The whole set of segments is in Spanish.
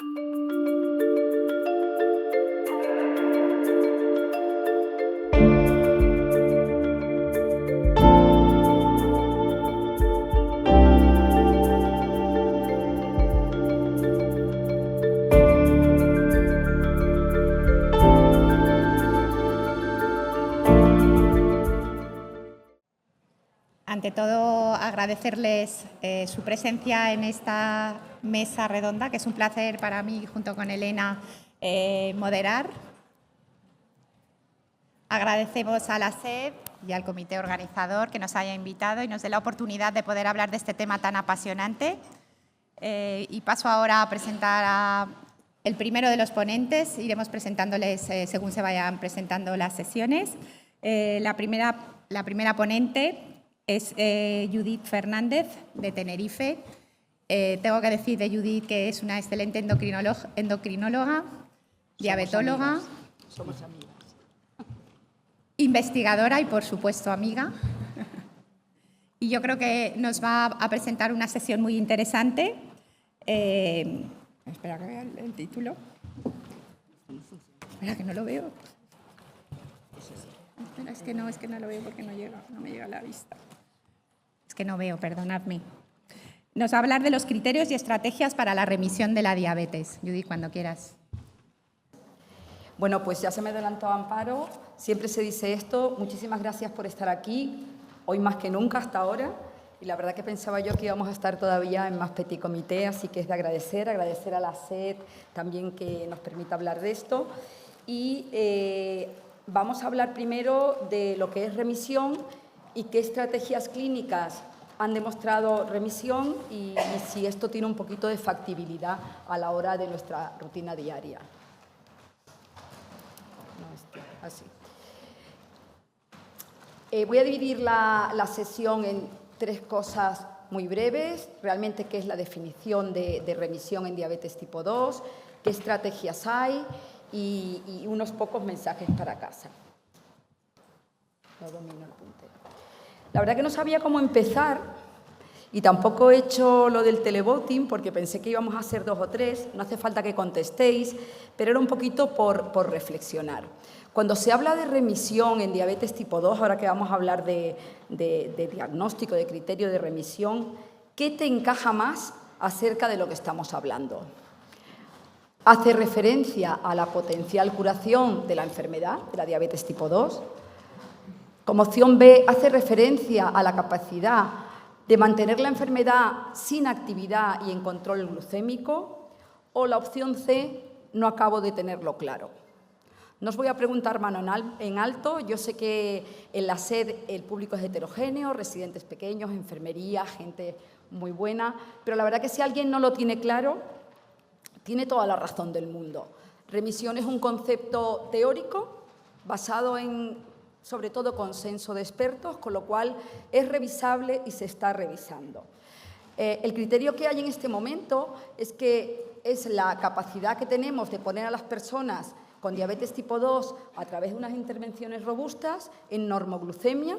Ante todo, agradecerles su presencia en esta mesa redonda, que es un placer para mí, junto con Elena, moderar. Agradecemos a la SED y al comité organizador que nos haya invitado y nos dé la oportunidad de poder hablar de este tema tan apasionante. Y paso ahora a presentar el primero de los ponentes. Iremos presentándoles según se vayan presentando las sesiones. La primera ponente es Judith Fernández, de Tenerife. Tengo que decir de Judith que es una excelente endocrinóloga, diabetóloga, somos amigas. Investigadora y, por supuesto, amiga. Y yo creo que nos va a presentar una sesión muy interesante. Espera que vea el título. Espera, que no lo veo. Espera, es que no lo veo porque no me llega a la vista. Es que no veo, perdonadme. Nos va a hablar de los criterios y estrategias para la remisión de la diabetes. Judith, cuando quieras. Bueno, pues ya se me adelantó Amparo. Siempre se dice esto. Muchísimas gracias por estar aquí, hoy más que nunca hasta ahora. Y la verdad que pensaba yo que íbamos a estar todavía en más petit comité, así que es de agradecer a la SED también que nos permita hablar de esto. Y vamos a hablar primero de lo que es remisión y qué estrategias clínicas han demostrado remisión y si esto tiene un poquito de factibilidad a la hora de nuestra rutina diaria. Así. Voy a dividir la sesión en tres cosas muy breves. Realmente, qué es la definición de remisión en diabetes tipo 2, qué estrategias hay y unos pocos mensajes para casa. No domino el puntero. La verdad que no sabía cómo empezar y tampoco he hecho lo del televoting porque pensé que íbamos a ser 2 o 3. No hace falta que contestéis, pero era un poquito por reflexionar. Cuando se habla de remisión en diabetes tipo 2, ahora que vamos a hablar de diagnóstico, de criterio de remisión, ¿qué te encaja más acerca de lo que estamos hablando? ¿Hace referencia a la potencial curación de la enfermedad, de la diabetes tipo 2? Como opción B, ¿hace referencia a la capacidad de mantener la enfermedad sin actividad y en control glucémico? O la opción C, no acabo de tenerlo claro. No os voy a preguntar mano en alto. Yo sé que en la SED el público es heterogéneo, residentes pequeños, enfermería, gente muy buena, pero la verdad que si alguien no lo tiene claro, tiene toda la razón del mundo. Remisión es un concepto teórico basado en, sobre todo, consenso de expertos, con lo cual es revisable y se está revisando. El criterio que hay en este momento es que es la capacidad que tenemos de poner a las personas con diabetes tipo 2 a través de unas intervenciones robustas en normoglucemia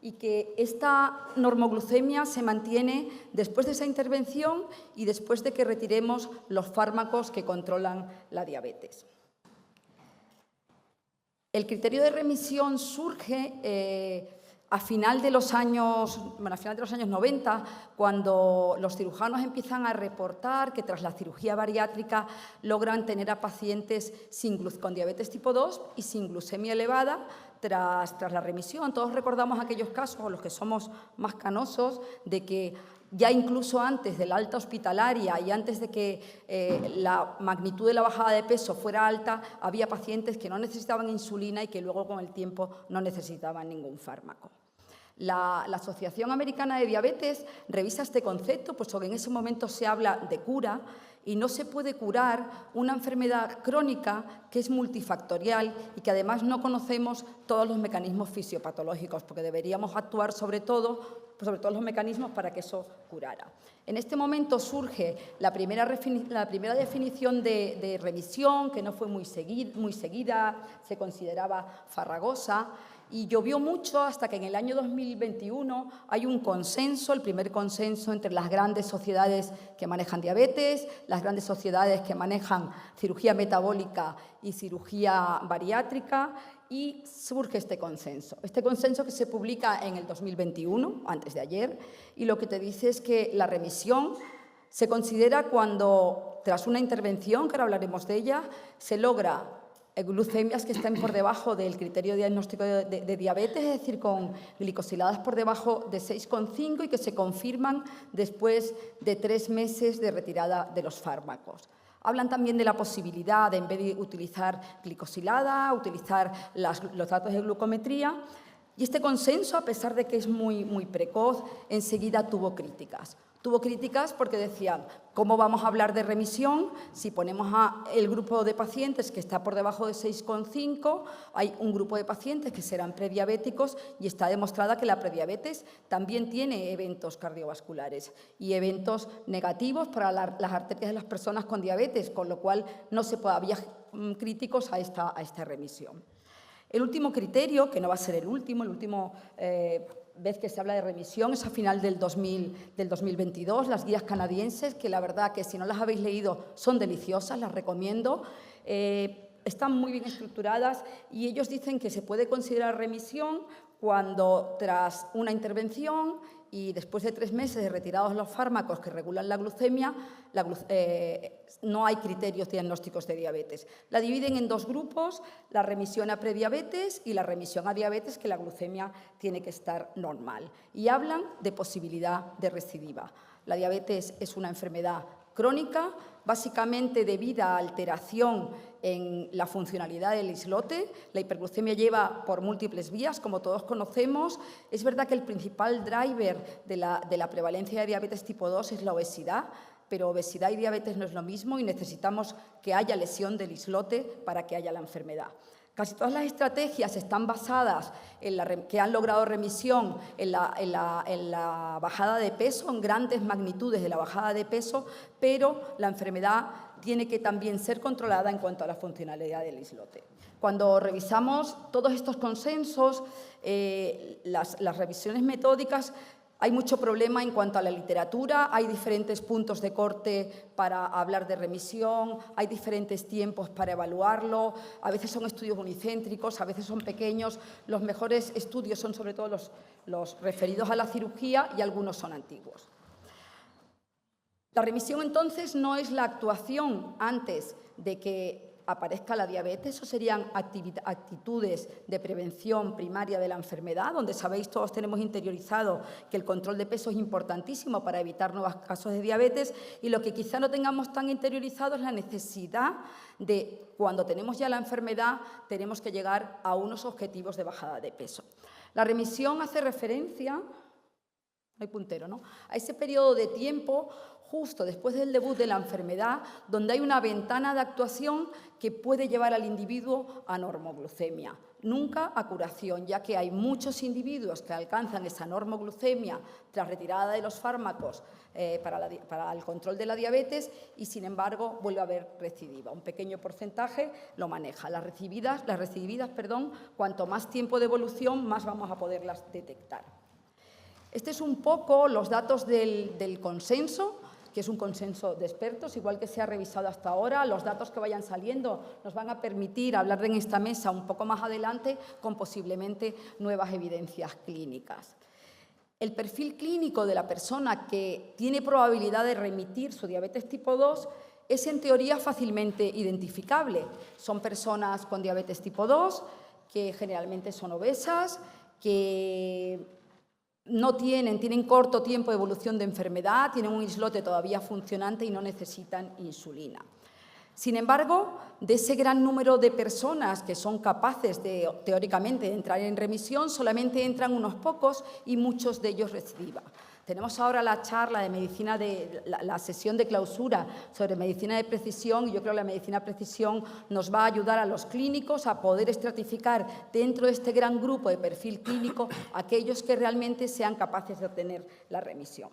y que esta normoglucemia se mantiene después de esa intervención y después de que retiremos los fármacos que controlan la diabetes. El criterio de remisión surge a final de los años 90, cuando los cirujanos empiezan a reportar que tras la cirugía bariátrica logran tener a pacientes con diabetes tipo 2 y sin glucemia elevada tras la remisión. Todos recordamos aquellos casos, o los que somos más canosos, de que ya incluso antes de la alta hospitalaria y antes de que la magnitud de la bajada de peso fuera alta, había pacientes que no necesitaban insulina y que luego con el tiempo no necesitaban ningún fármaco. La Asociación Americana de Diabetes revisa este concepto, puesto que en ese momento se habla de cura y no se puede curar una enfermedad crónica que es multifactorial y que además no conocemos todos los mecanismos fisiopatológicos, porque deberíamos actuar sobre todo los mecanismos para que eso curara. En este momento surge la primera definición de remisión, que no fue muy seguida, se consideraba farragosa, Y llovió mucho hasta que en el año 2021 hay un consenso, el primer consenso entre las grandes sociedades que manejan diabetes, las grandes sociedades que manejan cirugía metabólica y cirugía bariátrica, y surge este consenso. Este consenso que se publica en el 2021, antes de ayer, y lo que te dice es que la remisión se considera cuando, tras una intervención, que ahora hablaremos de ella, se logra glucemias que estén por debajo del criterio diagnóstico de diabetes, es decir, con glicosiladas por debajo de 6,5 y que se confirman después de 3 meses de retirada de los fármacos. Hablan también de la posibilidad de, en vez de utilizar glicosilada, utilizar los datos de glucometría. Y este consenso, a pesar de que es muy precoz, enseguida tuvo críticas. Tuvo críticas porque decían, ¿cómo vamos a hablar de remisión si ponemos el grupo de pacientes que está por debajo de 6,5? Hay un grupo de pacientes que serán prediabéticos y está demostrada que la prediabetes también tiene eventos cardiovasculares y eventos negativos para las arterias de las personas con diabetes, con lo cual no se puede, había críticos a esta remisión. El último criterio, que no va a ser el último vez que se habla de remisión es a final del 2022, las guías canadienses, que la verdad que si no las habéis leído son deliciosas, las recomiendo. Están muy bien estructuradas y ellos dicen que se puede considerar remisión cuando tras una intervención y después de 3 meses de retirados los fármacos que regulan la glucemia, no hay criterios diagnósticos de diabetes. La dividen en 2 grupos, la remisión a prediabetes y la remisión a diabetes, que la glucemia tiene que estar normal. Y hablan de posibilidad de recidiva. La diabetes es una enfermedad crónica, básicamente debida a alteración en la funcionalidad del islote. La hiperglucemia lleva por múltiples vías, como todos conocemos. Es verdad que el principal driver de la prevalencia de diabetes tipo 2 es la obesidad, pero obesidad y diabetes no es lo mismo y necesitamos que haya lesión del islote para que haya la enfermedad. Casi todas las estrategias están basadas que han logrado remisión en la bajada de peso, en grandes magnitudes de la bajada de peso, pero la enfermedad tiene que también ser controlada en cuanto a la funcionalidad del islote. Cuando revisamos todos estos consensos, las revisiones metódicas, hay mucho problema en cuanto a la literatura, hay diferentes puntos de corte para hablar de remisión, hay diferentes tiempos para evaluarlo, a veces son estudios unicéntricos, a veces son pequeños. Los mejores estudios son sobre todo los referidos a la cirugía y algunos son antiguos. La remisión entonces no es la actuación antes de que aparezca la diabetes, eso serían actitudes de prevención primaria de la enfermedad, donde sabéis, todos tenemos interiorizado que el control de peso es importantísimo para evitar nuevos casos de diabetes, y lo que quizá no tengamos tan interiorizado es la necesidad de, cuando tenemos ya la enfermedad, tenemos que llegar a unos objetivos de bajada de peso. La remisión hace referencia, no hay puntero, ¿no?, a ese periodo de tiempo justo después del debut de la enfermedad, donde hay una ventana de actuación que puede llevar al individuo a normoglucemia, nunca a curación, ya que hay muchos individuos que alcanzan esa normoglucemia tras retirada de los fármacos para el control de la diabetes y, sin embargo, vuelve a haber recidiva. Un pequeño porcentaje lo maneja. Las recidividas, cuanto más tiempo de evolución, más vamos a poderlas detectar. Este es un poco los datos del consenso, que es un consenso de expertos, igual que se ha revisado hasta ahora. Los datos que vayan saliendo nos van a permitir hablar en esta mesa un poco más adelante con posiblemente nuevas evidencias clínicas. El perfil clínico de la persona que tiene probabilidad de remitir su diabetes tipo 2 es en teoría fácilmente identificable. Son personas con diabetes tipo 2 que generalmente son obesas, que tienen corto tiempo de evolución de enfermedad, tienen un islote todavía funcionante y no necesitan insulina. Sin embargo, de ese gran número de personas que son capaces teóricamente de entrar en remisión, solamente entran unos pocos y muchos de ellos recidiva. Tenemos ahora la charla de medicina, la sesión de clausura sobre medicina de precisión, y yo creo que la medicina de precisión nos va a ayudar a los clínicos a poder estratificar dentro de este gran grupo de perfil clínico aquellos que realmente sean capaces de obtener la remisión.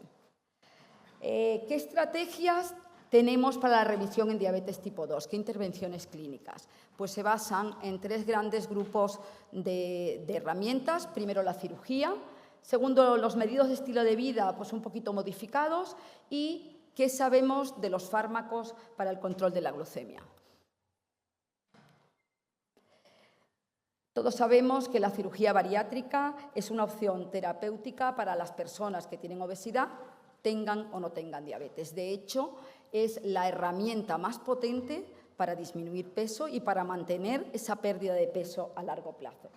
¿Qué estrategias tenemos para la remisión en diabetes tipo 2? ¿Qué intervenciones clínicas? Pues se basan en 3 grandes grupos de herramientas. Primero, la cirugía. Segundo, los medidos de estilo de vida, pues un poquito modificados. Y qué sabemos de los fármacos para el control de la glucemia. Todos sabemos que la cirugía bariátrica es una opción terapéutica para las personas que tienen obesidad, tengan o no tengan diabetes. De hecho, es la herramienta más potente para disminuir peso y para mantener esa pérdida de peso a largo plazo.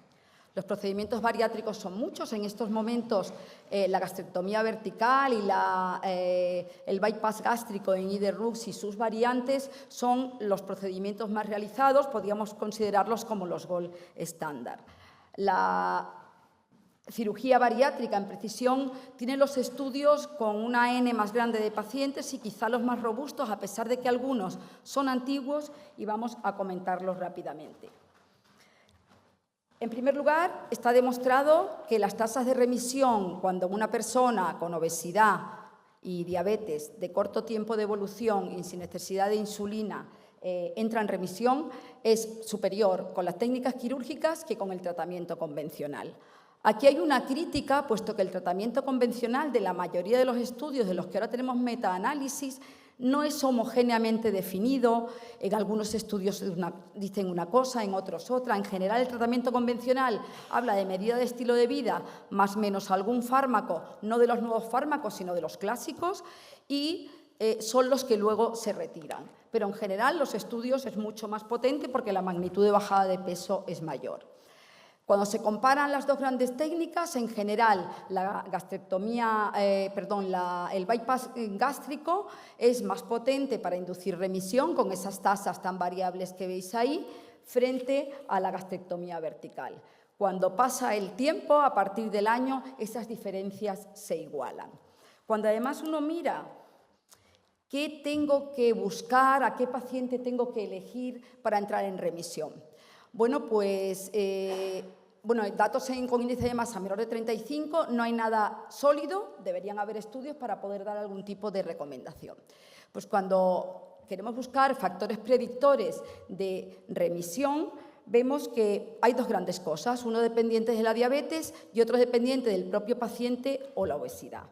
Los procedimientos bariátricos son muchos. En estos momentos, la gastrectomía vertical y el bypass gástrico en Iderrux y sus variantes son los procedimientos más realizados. Podríamos considerarlos como los gold estándar. La cirugía bariátrica en precisión tiene los estudios con una N más grande de pacientes y quizá los más robustos, a pesar de que algunos son antiguos, y vamos a comentarlos rápidamente. En primer lugar, está demostrado que las tasas de remisión cuando una persona con obesidad y diabetes de corto tiempo de evolución y sin necesidad de insulina entra en remisión es superior con las técnicas quirúrgicas que con el tratamiento convencional. Aquí hay una crítica, puesto que el tratamiento convencional de la mayoría de los estudios de los que ahora tenemos metaanálisis no es homogéneamente definido. En algunos estudios dicen una cosa, en otros otra. En general, el tratamiento convencional habla de medida de estilo de vida más menos algún fármaco, no de los nuevos fármacos, sino de los clásicos, y son los que luego se retiran. Pero en general los estudios es mucho más potente porque la magnitud de bajada de peso es mayor. Cuando se comparan las 2 grandes técnicas, en general la gastrectomía, el bypass gástrico es más potente para inducir remisión con esas tasas tan variables que veis ahí, frente a la gastrectomía vertical. Cuando pasa el tiempo, a partir del año, esas diferencias se igualan. Cuando además uno mira qué tengo que buscar, a qué paciente tengo que elegir para entrar en remisión. Bueno, pues datos con índice de masa menor de 35, no hay nada sólido, deberían haber estudios para poder dar algún tipo de recomendación. Pues cuando queremos buscar factores predictores de remisión, vemos que hay 2 grandes cosas, uno dependiente de la diabetes y otro dependiente del propio paciente o la obesidad.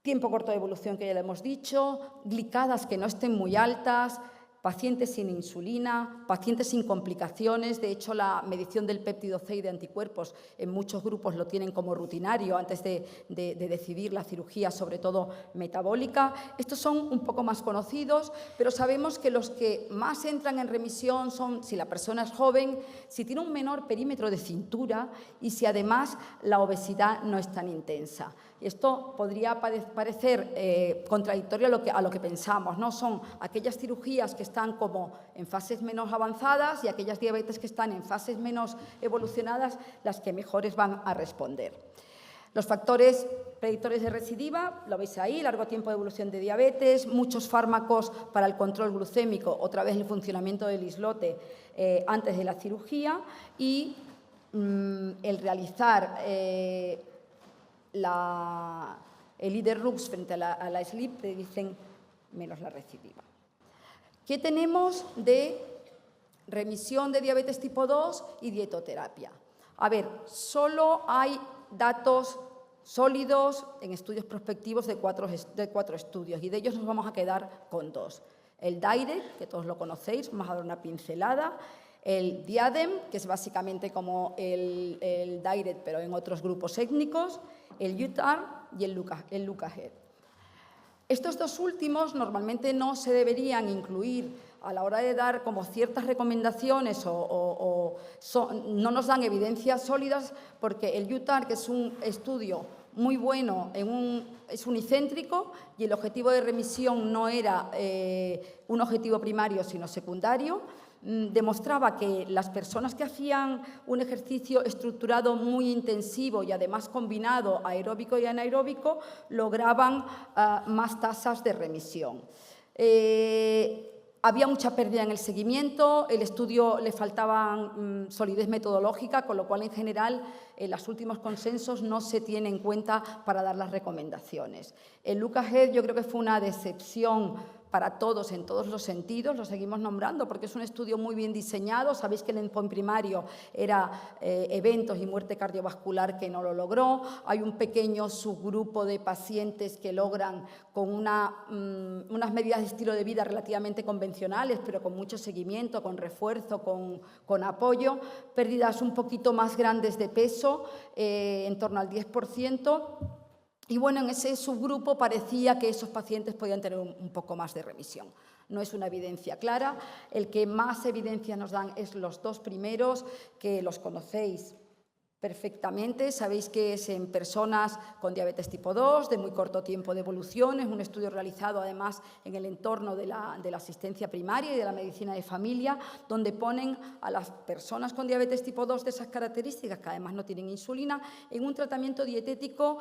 Tiempo corto de evolución, que ya lo hemos dicho, glicadas que no estén muy altas, pacientes sin insulina, pacientes sin complicaciones. De hecho, la medición del péptido C y de anticuerpos en muchos grupos lo tienen como rutinario antes de decidir la cirugía, sobre todo metabólica. Estos son un poco más conocidos, pero sabemos que los que más entran en remisión son si la persona es joven, si tiene un menor perímetro de cintura y si además la obesidad no es tan intensa. Esto podría parecer contradictorio a lo que pensamos, ¿no? Son aquellas cirugías que están como en fases menos avanzadas y aquellas diabetes que están en fases menos evolucionadas las que mejores van a responder. Los factores predictores de recidiva, lo veis ahí, largo tiempo de evolución de diabetes, muchos fármacos para el control glucémico, otra vez el funcionamiento del islote antes de la cirugía y el realizar el Iderrux frente a la SLIP predicen menos la recidiva. ¿Qué tenemos de remisión de diabetes tipo 2 y dietoterapia? A ver, solo hay datos sólidos en estudios prospectivos de cuatro estudios y de ellos nos vamos a quedar con 2. El DIRECT, que todos lo conocéis, vamos a dar una pincelada. El DIADEM, que es básicamente como el DIRECT pero en otros grupos étnicos. El UTAR y el LUCAHEAD. Estos 2 últimos normalmente no se deberían incluir a la hora de dar como ciertas recomendaciones no nos dan evidencias sólidas porque el UTAR, que es un estudio muy bueno, es unicéntrico y el objetivo de remisión no era un objetivo primario sino secundario, demostraba que las personas que hacían un ejercicio estructurado muy intensivo y además combinado aeróbico y anaeróbico lograban más tasas de remisión. Había mucha pérdida en el seguimiento, el estudio le faltaba solidez metodológica, con lo cual en general en los últimos consensos no se tiene en cuenta para dar las recomendaciones. El LUCAHEAD yo creo que fue una decepción para todos, en todos los sentidos, lo seguimos nombrando porque es un estudio muy bien diseñado. Sabéis que el endpoint primario era eventos y muerte cardiovascular, que no lo logró. Hay un pequeño subgrupo de pacientes que logran con unas medidas de estilo de vida relativamente convencionales, pero con mucho seguimiento, con refuerzo, con apoyo, pérdidas un poquito más grandes de peso, en torno al 10%. Y bueno, en ese subgrupo parecía que esos pacientes podían tener un poco más de remisión. No es una evidencia clara. El que más evidencia nos dan es los dos primeros, que los conocéis perfectamente. Sabéis que es en personas con diabetes tipo 2, de muy corto tiempo de evolución. Es un estudio realizado además en el entorno de la asistencia primaria y de la medicina de familia, donde ponen a las personas con diabetes tipo 2 de esas características, que además no tienen insulina, en un tratamiento dietético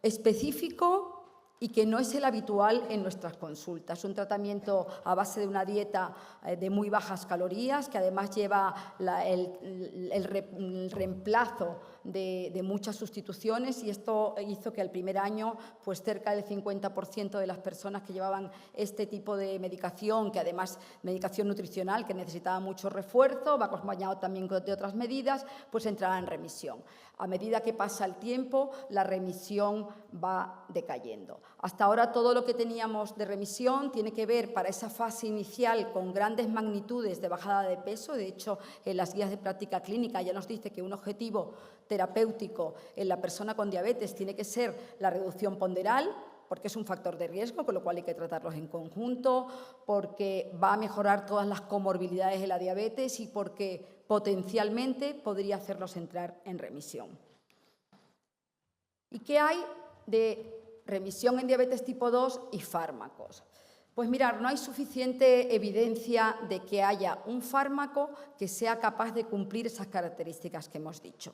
específico y que no es el habitual en nuestras consultas. Un tratamiento a base de una dieta de muy bajas calorías, que además lleva el reemplazo de muchas sustituciones, y esto hizo que al primer año pues cerca del 50% de las personas que llevaban este tipo de medicación, que además medicación nutricional que necesitaba mucho refuerzo, va acompañado también de otras medidas, pues entrará en remisión. A medida que pasa el tiempo, la remisión va decayendo. Hasta ahora todo lo que teníamos de remisión tiene que ver para esa fase inicial con grandes magnitudes de bajada de peso. De hecho, en las guías de práctica clínica ya nos dice que un objetivo terapéutico en la persona con diabetes tiene que ser la reducción ponderal, porque es un factor de riesgo, con lo cual hay que tratarlos en conjunto, porque va a mejorar todas las comorbilidades de la diabetes y porque potencialmente podría hacerlos entrar en remisión. ¿Y qué hay de remisión en diabetes tipo 2 y fármacos? Pues mirar, no hay suficiente evidencia de que haya un fármaco que sea capaz de cumplir esas características que hemos dicho.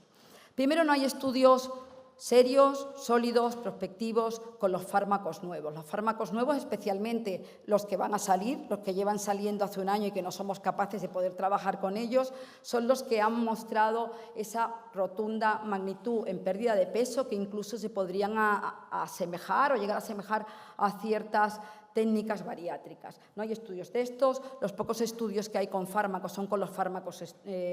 Primero, no hay estudios serios, sólidos, prospectivos con los fármacos nuevos. Los fármacos nuevos, especialmente los que van a salir, los que llevan saliendo hace un año y que no somos capaces de poder trabajar con ellos, son los que han mostrado esa rotunda magnitud en pérdida de peso, que incluso se podrían asemejar o llegar a asemejar a ciertas técnicas bariátricas. No hay estudios de estos, los pocos estudios que hay con fármacos son con los fármacos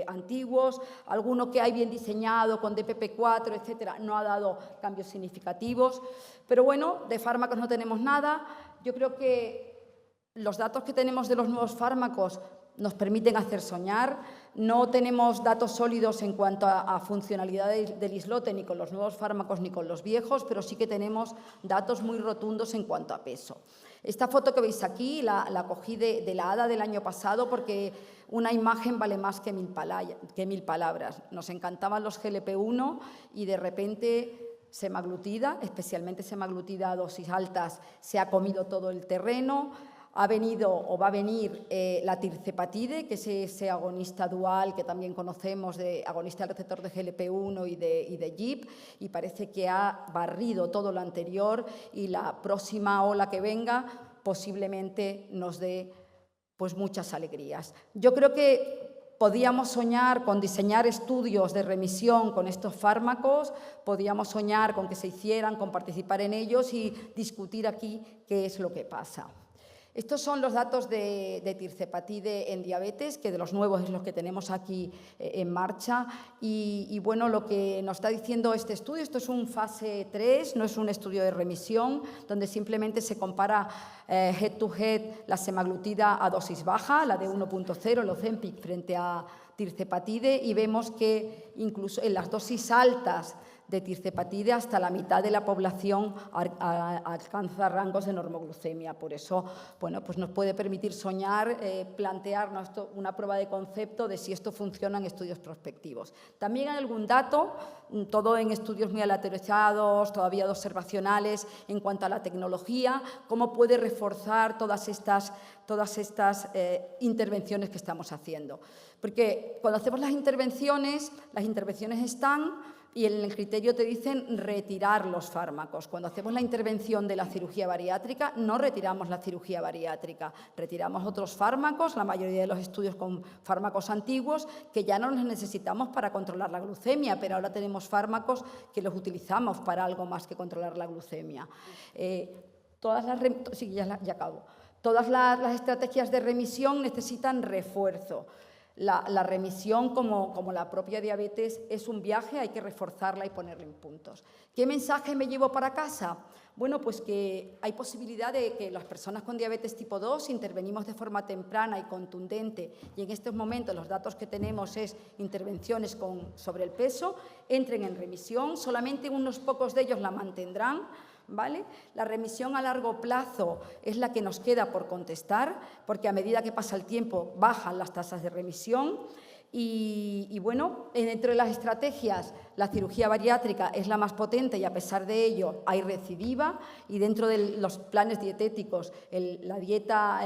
antiguos, alguno que hay bien diseñado con DPP4, etcétera, no ha dado cambios significativos, pero bueno, de fármacos no tenemos nada. Yo creo que los datos que tenemos de los nuevos fármacos nos permiten hacer soñar. No tenemos datos sólidos en cuanto a funcionalidad del islote ni con los nuevos fármacos ni con los viejos, pero sí que tenemos datos muy rotundos en cuanto a peso. Esta foto que veis aquí la cogí de la ADA del año pasado porque una imagen vale más que mil palabras. Nos encantaban los GLP-1 y de repente semaglutida, especialmente semaglutida a dosis altas, se ha comido todo el terreno. Ha venido o va a venir la tirzepatide, que es ese agonista dual que también conocemos, de agonista del receptor de GLP-1 y de GIP, y parece que ha barrido todo lo anterior, y la próxima ola que venga posiblemente nos dé pues muchas alegrías. Yo creo que podíamos soñar con diseñar estudios de remisión con estos fármacos, podíamos soñar con que se hicieran, con participar en ellos y discutir aquí qué es lo que pasa. Estos son los datos de tirzepatide en diabetes, que de los nuevos es los que tenemos aquí en marcha. Y bueno, lo que nos está diciendo este estudio, esto es un fase 3, no es un estudio de remisión, donde simplemente se compara head to head la semaglutida a dosis baja, la de 1.0, el Ozempic, frente a tirzepatide, y vemos que incluso en las dosis altas de tirzepatide hasta la mitad de la población alcanza rangos de normoglucemia. Por eso, bueno, pues nos puede permitir soñar, plantearnos una prueba de concepto de si esto funciona en estudios prospectivos. También hay algún dato, todo en estudios muy aleatorizados, todavía observacionales, en cuanto a la tecnología, cómo puede reforzar todas estas intervenciones que estamos haciendo. Porque cuando hacemos las intervenciones están y en el criterio te dicen retirar los fármacos. Cuando hacemos la intervención de la cirugía bariátrica, no retiramos la cirugía bariátrica, retiramos otros fármacos, la mayoría de los estudios con fármacos antiguos, que ya no los necesitamos para controlar la glucemia, pero ahora tenemos fármacos que los utilizamos para algo más que controlar la glucemia. Sí, ya acabo. Todas las estrategias de remisión necesitan refuerzo. La remisión, como la propia diabetes, es un viaje, hay que reforzarla y ponerla en puntos. ¿Qué mensaje me llevo para casa? Bueno, pues que hay posibilidad de que las personas con diabetes tipo 2 intervenimos de forma temprana y contundente, y en estos momentos los datos que tenemos es intervenciones sobre el peso, entren en remisión, solamente unos pocos de ellos la mantendrán, ¿vale? La remisión a largo plazo es la que nos queda por contestar, porque a medida que pasa el tiempo bajan las tasas de remisión. Y bueno, dentro de las estrategias, la cirugía bariátrica es la más potente y a pesar de ello hay recidiva, y dentro de los planes dietéticos la dieta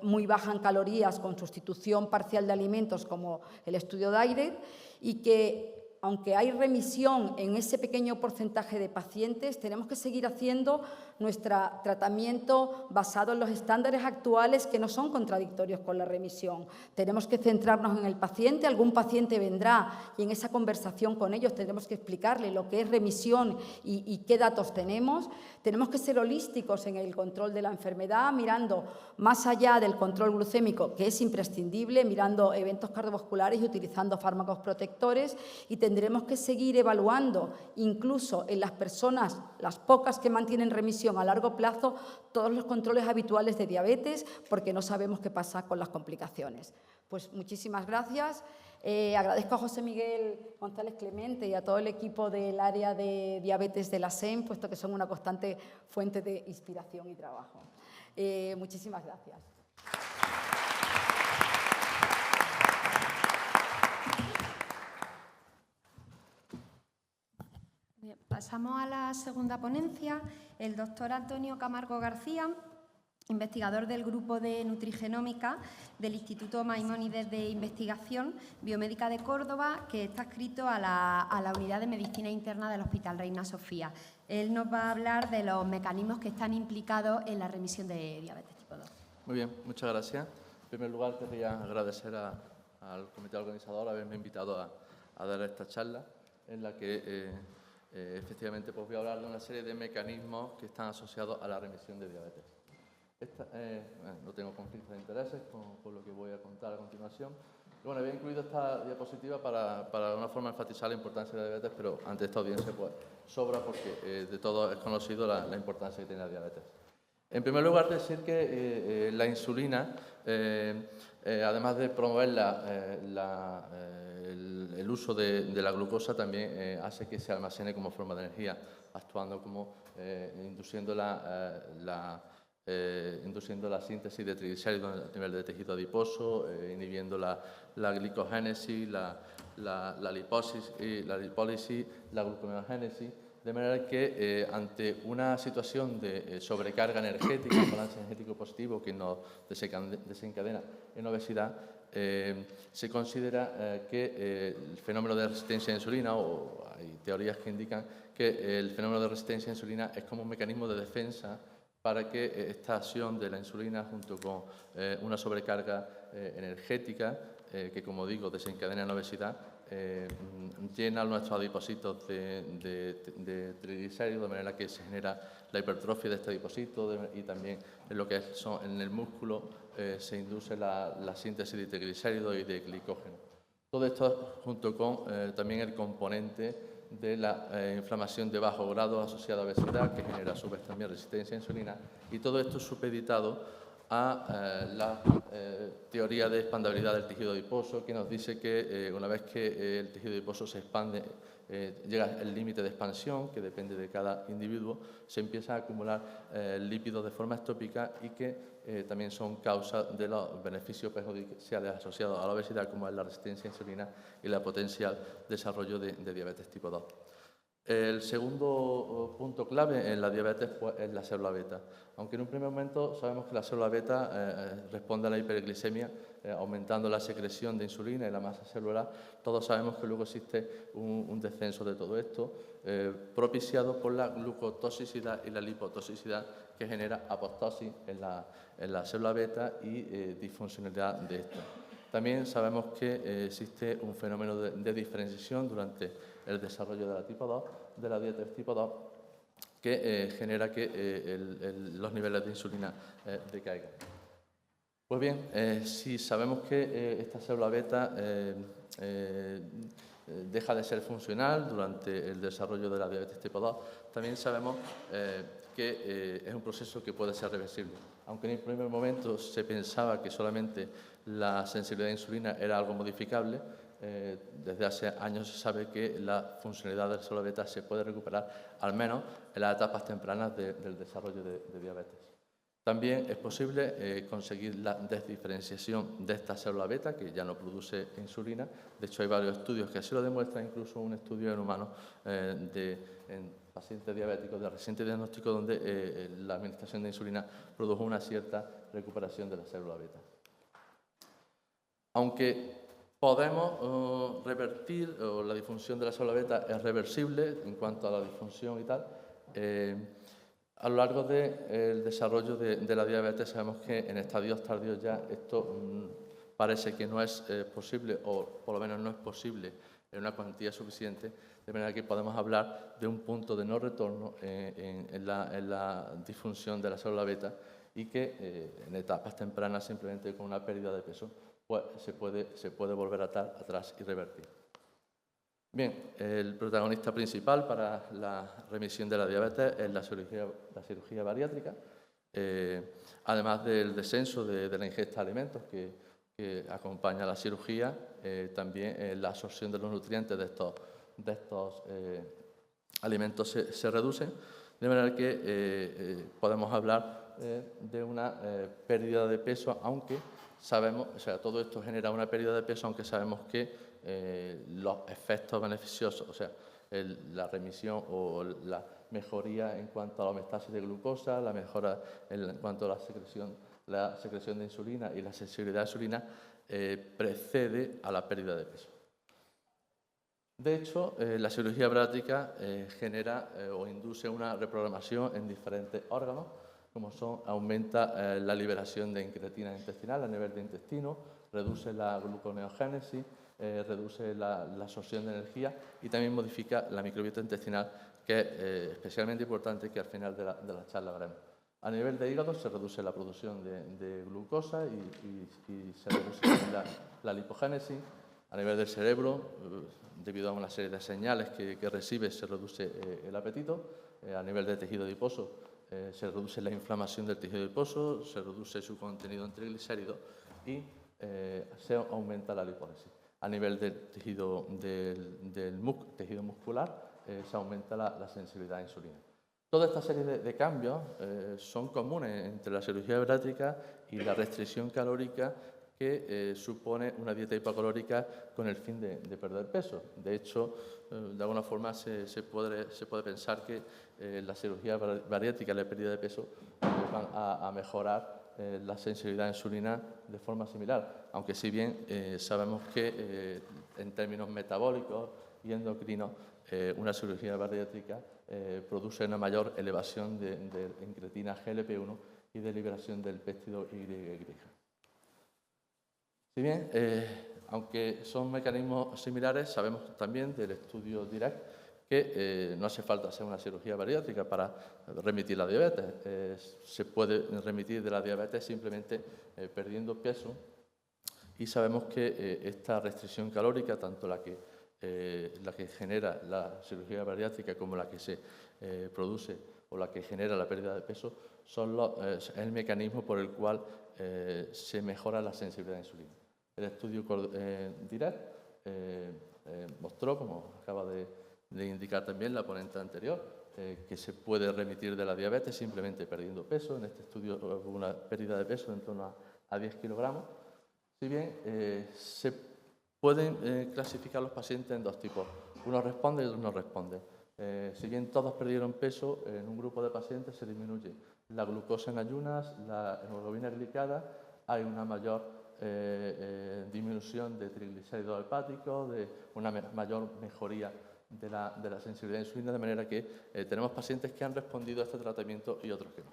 muy baja en calorías con sustitución parcial de alimentos como el estudio DIRECT, y que aunque hay remisión en ese pequeño porcentaje de pacientes, tenemos que seguir haciendo nuestro tratamiento basado en los estándares actuales que no son contradictorios con la remisión. Tenemos que centrarnos en el paciente, algún paciente vendrá y en esa conversación con ellos tenemos que explicarle lo que es remisión y qué datos tenemos. Tenemos que ser holísticos en el control de la enfermedad, mirando más allá del control glucémico, que es imprescindible, mirando eventos cardiovasculares y utilizando fármacos protectores, y tendremos que seguir evaluando, incluso en las personas, las pocas que mantienen remisión a largo plazo, todos los controles habituales de diabetes, porque no sabemos qué pasa con las complicaciones. Pues muchísimas gracias. Agradezco a José Miguel González Clemente y a todo el equipo del área de diabetes de la SEM, puesto que son una constante fuente de inspiración y trabajo. Muchísimas gracias. Bien, pasamos a la segunda ponencia. El doctor Antonio Camargo García, investigador del Grupo de Nutrigenómica del Instituto Maimónides de Investigación Biomédica de Córdoba, que está adscrito a la Unidad de Medicina Interna del Hospital Reina Sofía. Él nos va a hablar de los mecanismos que están implicados en la remisión de diabetes tipo 2. Muy bien, muchas gracias. En primer lugar, querría agradecer al comité organizador haberme invitado a dar esta charla, en la que efectivamente pues voy a hablar de una serie de mecanismos que están asociados a la remisión de diabetes. No tengo conflictos de intereses con lo que voy a contar a continuación. Y bueno, había incluido esta diapositiva para de una forma enfatizar la importancia de la diabetes, pero ante esta audiencia pues sobra porque de todo es conocido la importancia que tiene la diabetes. En primer lugar, decir que la insulina, además de promover el uso de la glucosa, también hace que se almacene como forma de energía, actuando como induciendo la síntesis de triglicéridos a nivel de tejido adiposo, inhibiendo la glicogénesis, la lipólisis, la gluconeogénesis, de manera que ante una situación de sobrecarga energética, un balance energético positivo que nos desencadena en obesidad, se considera que el fenómeno de resistencia a la insulina, o hay teorías que indican que el fenómeno de resistencia a la insulina es como un mecanismo de defensa para que esta acción de la insulina, junto con una sobrecarga energética, que como digo desencadena en obesidad, llena nuestros adipocitos de triglicéridos, de manera que se genera la hipertrofia de este adipocito y también en lo que en el músculo se induce la síntesis de triglicéridos y de glicógeno. Todo esto junto con también el componente de la inflamación de bajo grado asociada a obesidad, que genera a su vez también resistencia a insulina, y todo esto supeditado a la teoría de expandabilidad del tejido adiposo, que nos dice que una vez que el tejido adiposo se expande, llega el límite de expansión, que depende de cada individuo, se empieza a acumular lípidos de forma ectópica y que también son causa de los beneficios perjudiciales asociados a la obesidad, como es la resistencia a insulina y la potencial desarrollo de diabetes tipo 2. El segundo punto clave en la diabetes pues, es la célula beta. Aunque en un primer momento sabemos que la célula beta responde a la hiperglicemia, aumentando la secreción de insulina y la masa celular, todos sabemos que luego existe un descenso de todo esto, propiciado por la glucotoxicidad y la lipotoxicidad, que genera apoptosis en la célula beta y disfuncionalidad de esta. También sabemos que existe un fenómeno de diferenciación durante el desarrollo de la diabetes tipo 2, que genera que los niveles de insulina decaigan. Pues bien, si sabemos que esta célula beta deja de ser funcional durante el desarrollo de la diabetes tipo 2, también sabemos que es un proceso que puede ser reversible. Aunque en el primer momento se pensaba que solamente la sensibilidad a la insulina era algo modificable, desde hace años se sabe que la funcionalidad de la célula beta se puede recuperar, al menos en las etapas tempranas del desarrollo de diabetes. También es posible conseguir la desdiferenciación de esta célula beta, que ya no produce insulina. De hecho, hay varios estudios que así lo demuestran, incluso un estudio en humanos en pacientes diabéticos de reciente diagnóstico, donde la administración de insulina produjo una cierta recuperación de la célula beta. Aunque podemos revertir, o la disfunción de la célula beta es reversible en cuanto a la disfunción y tal, a lo largo del desarrollo de la diabetes sabemos que en estadios tardíos ya esto parece que no es posible, o por lo menos no es posible en una cuantía suficiente, de manera que podemos hablar de un punto de no retorno en la disfunción de la célula beta, y que en etapas tempranas, simplemente con una pérdida de peso, pues se puede volver atrás y revertir. Bien, el protagonista principal para la remisión de la diabetes es la cirugía bariátrica, además del descenso de la ingesta de alimentos que acompaña a la cirugía, también la absorción de los nutrientes de estos alimentos se reduce, de manera que podemos hablar de una pérdida de peso, aunque sabemos, o sea, todo esto genera una pérdida de peso, aunque sabemos que los efectos beneficiosos, o sea, la remisión o la mejoría en cuanto a la homeostasis de glucosa, la mejora en cuanto a la secreción de insulina y la sensibilidad a la insulina, precede a la pérdida de peso. De hecho, la cirugía bariátrica genera o induce una reprogramación en diferentes órganos, como aumenta la liberación de incretina intestinal a nivel de intestino, reduce la gluconeogénesis, reduce la absorción de energía y también modifica la microbiota intestinal, que es especialmente importante, que al final de la charla veremos. A nivel de hígado se reduce la producción de glucosa y se reduce la lipogénesis. A nivel del cerebro, debido a una serie de señales que recibe, se reduce el apetito. A nivel del tejido adiposo, se reduce la inflamación del tejido adiposo, se reduce su contenido en triglicéridos y se aumenta la lipólisis. A nivel del tejido, tejido muscular, se aumenta la sensibilidad a la insulina. Toda esta serie de cambios son comunes entre la cirugía bariátrica y la restricción calórica, que supone una dieta hipocalórica con el fin de perder peso. De hecho, de alguna forma se puede pensar que la cirugía bariátrica y la pérdida de peso van a mejorar la sensibilidad a la insulina de forma similar, aunque si bien sabemos que en términos metabólicos y endocrinos una cirugía bariátrica produce una mayor elevación de incretina GLP-1 y de liberación del péptido YY. Si bien, aunque son mecanismos similares, sabemos también del estudio DIRECT que no hace falta hacer una cirugía bariátrica para remitir la diabetes. Se puede remitir de la diabetes simplemente perdiendo peso, y sabemos que esta restricción calórica, tanto la que genera la cirugía bariátrica como la que se produce o la que genera la pérdida de peso, es el mecanismo por el cual se mejora la sensibilidad a la insulina. El estudio DIRECT mostró, como acaba de indicar también la ponente anterior, que se puede remitir de la diabetes simplemente perdiendo peso. En este estudio hubo una pérdida de peso en torno a 10 kilogramos. Si bien se pueden clasificar los pacientes en dos tipos, unos responden y otros no responden. Si bien todos perdieron peso, en un grupo de pacientes se disminuye la glucosa en ayunas, la hemoglobina glicada, hay una mayor disminución de triglicéridos hepáticos, de una mayor mejoría de la sensibilidad a la insulina, de manera que tenemos pacientes que han respondido a este tratamiento y otros que no.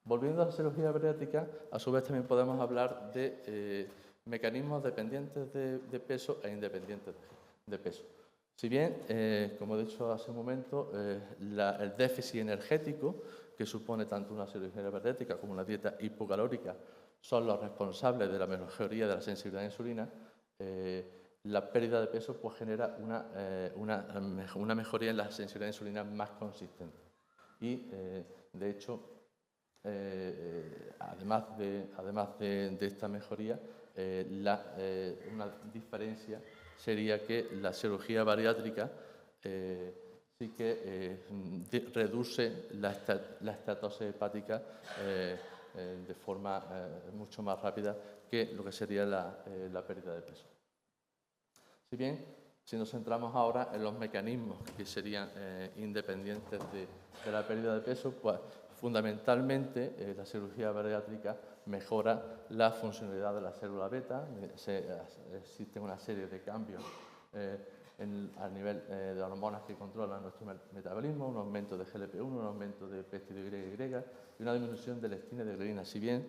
Volviendo a la cirugía bariátrica, a su vez también podemos hablar de mecanismos dependientes de peso e independientes de peso. Si bien, como he dicho hace un momento, el déficit energético que supone tanto una cirugía bariátrica como una dieta hipocalórica son los responsables de la mejoría de la sensibilidad a la insulina, la pérdida de peso pues, genera una mejoría en la sensibilidad a la insulina más consistente. Y, de hecho, además de esta mejoría, una diferencia sería que la cirugía bariátrica sí que reduce la estatosis hepática de forma mucho más rápida que lo que sería la pérdida de peso. Si bien, si nos centramos ahora en los mecanismos que serían independientes de la pérdida de peso, pues fundamentalmente la cirugía bariátrica mejora la funcionalidad de la célula beta, existe una serie de cambios a nivel de hormonas que controlan nuestro metabolismo, un aumento de GLP-1, un aumento de péptido-YY y una disminución de lectina y de gliadina. Si bien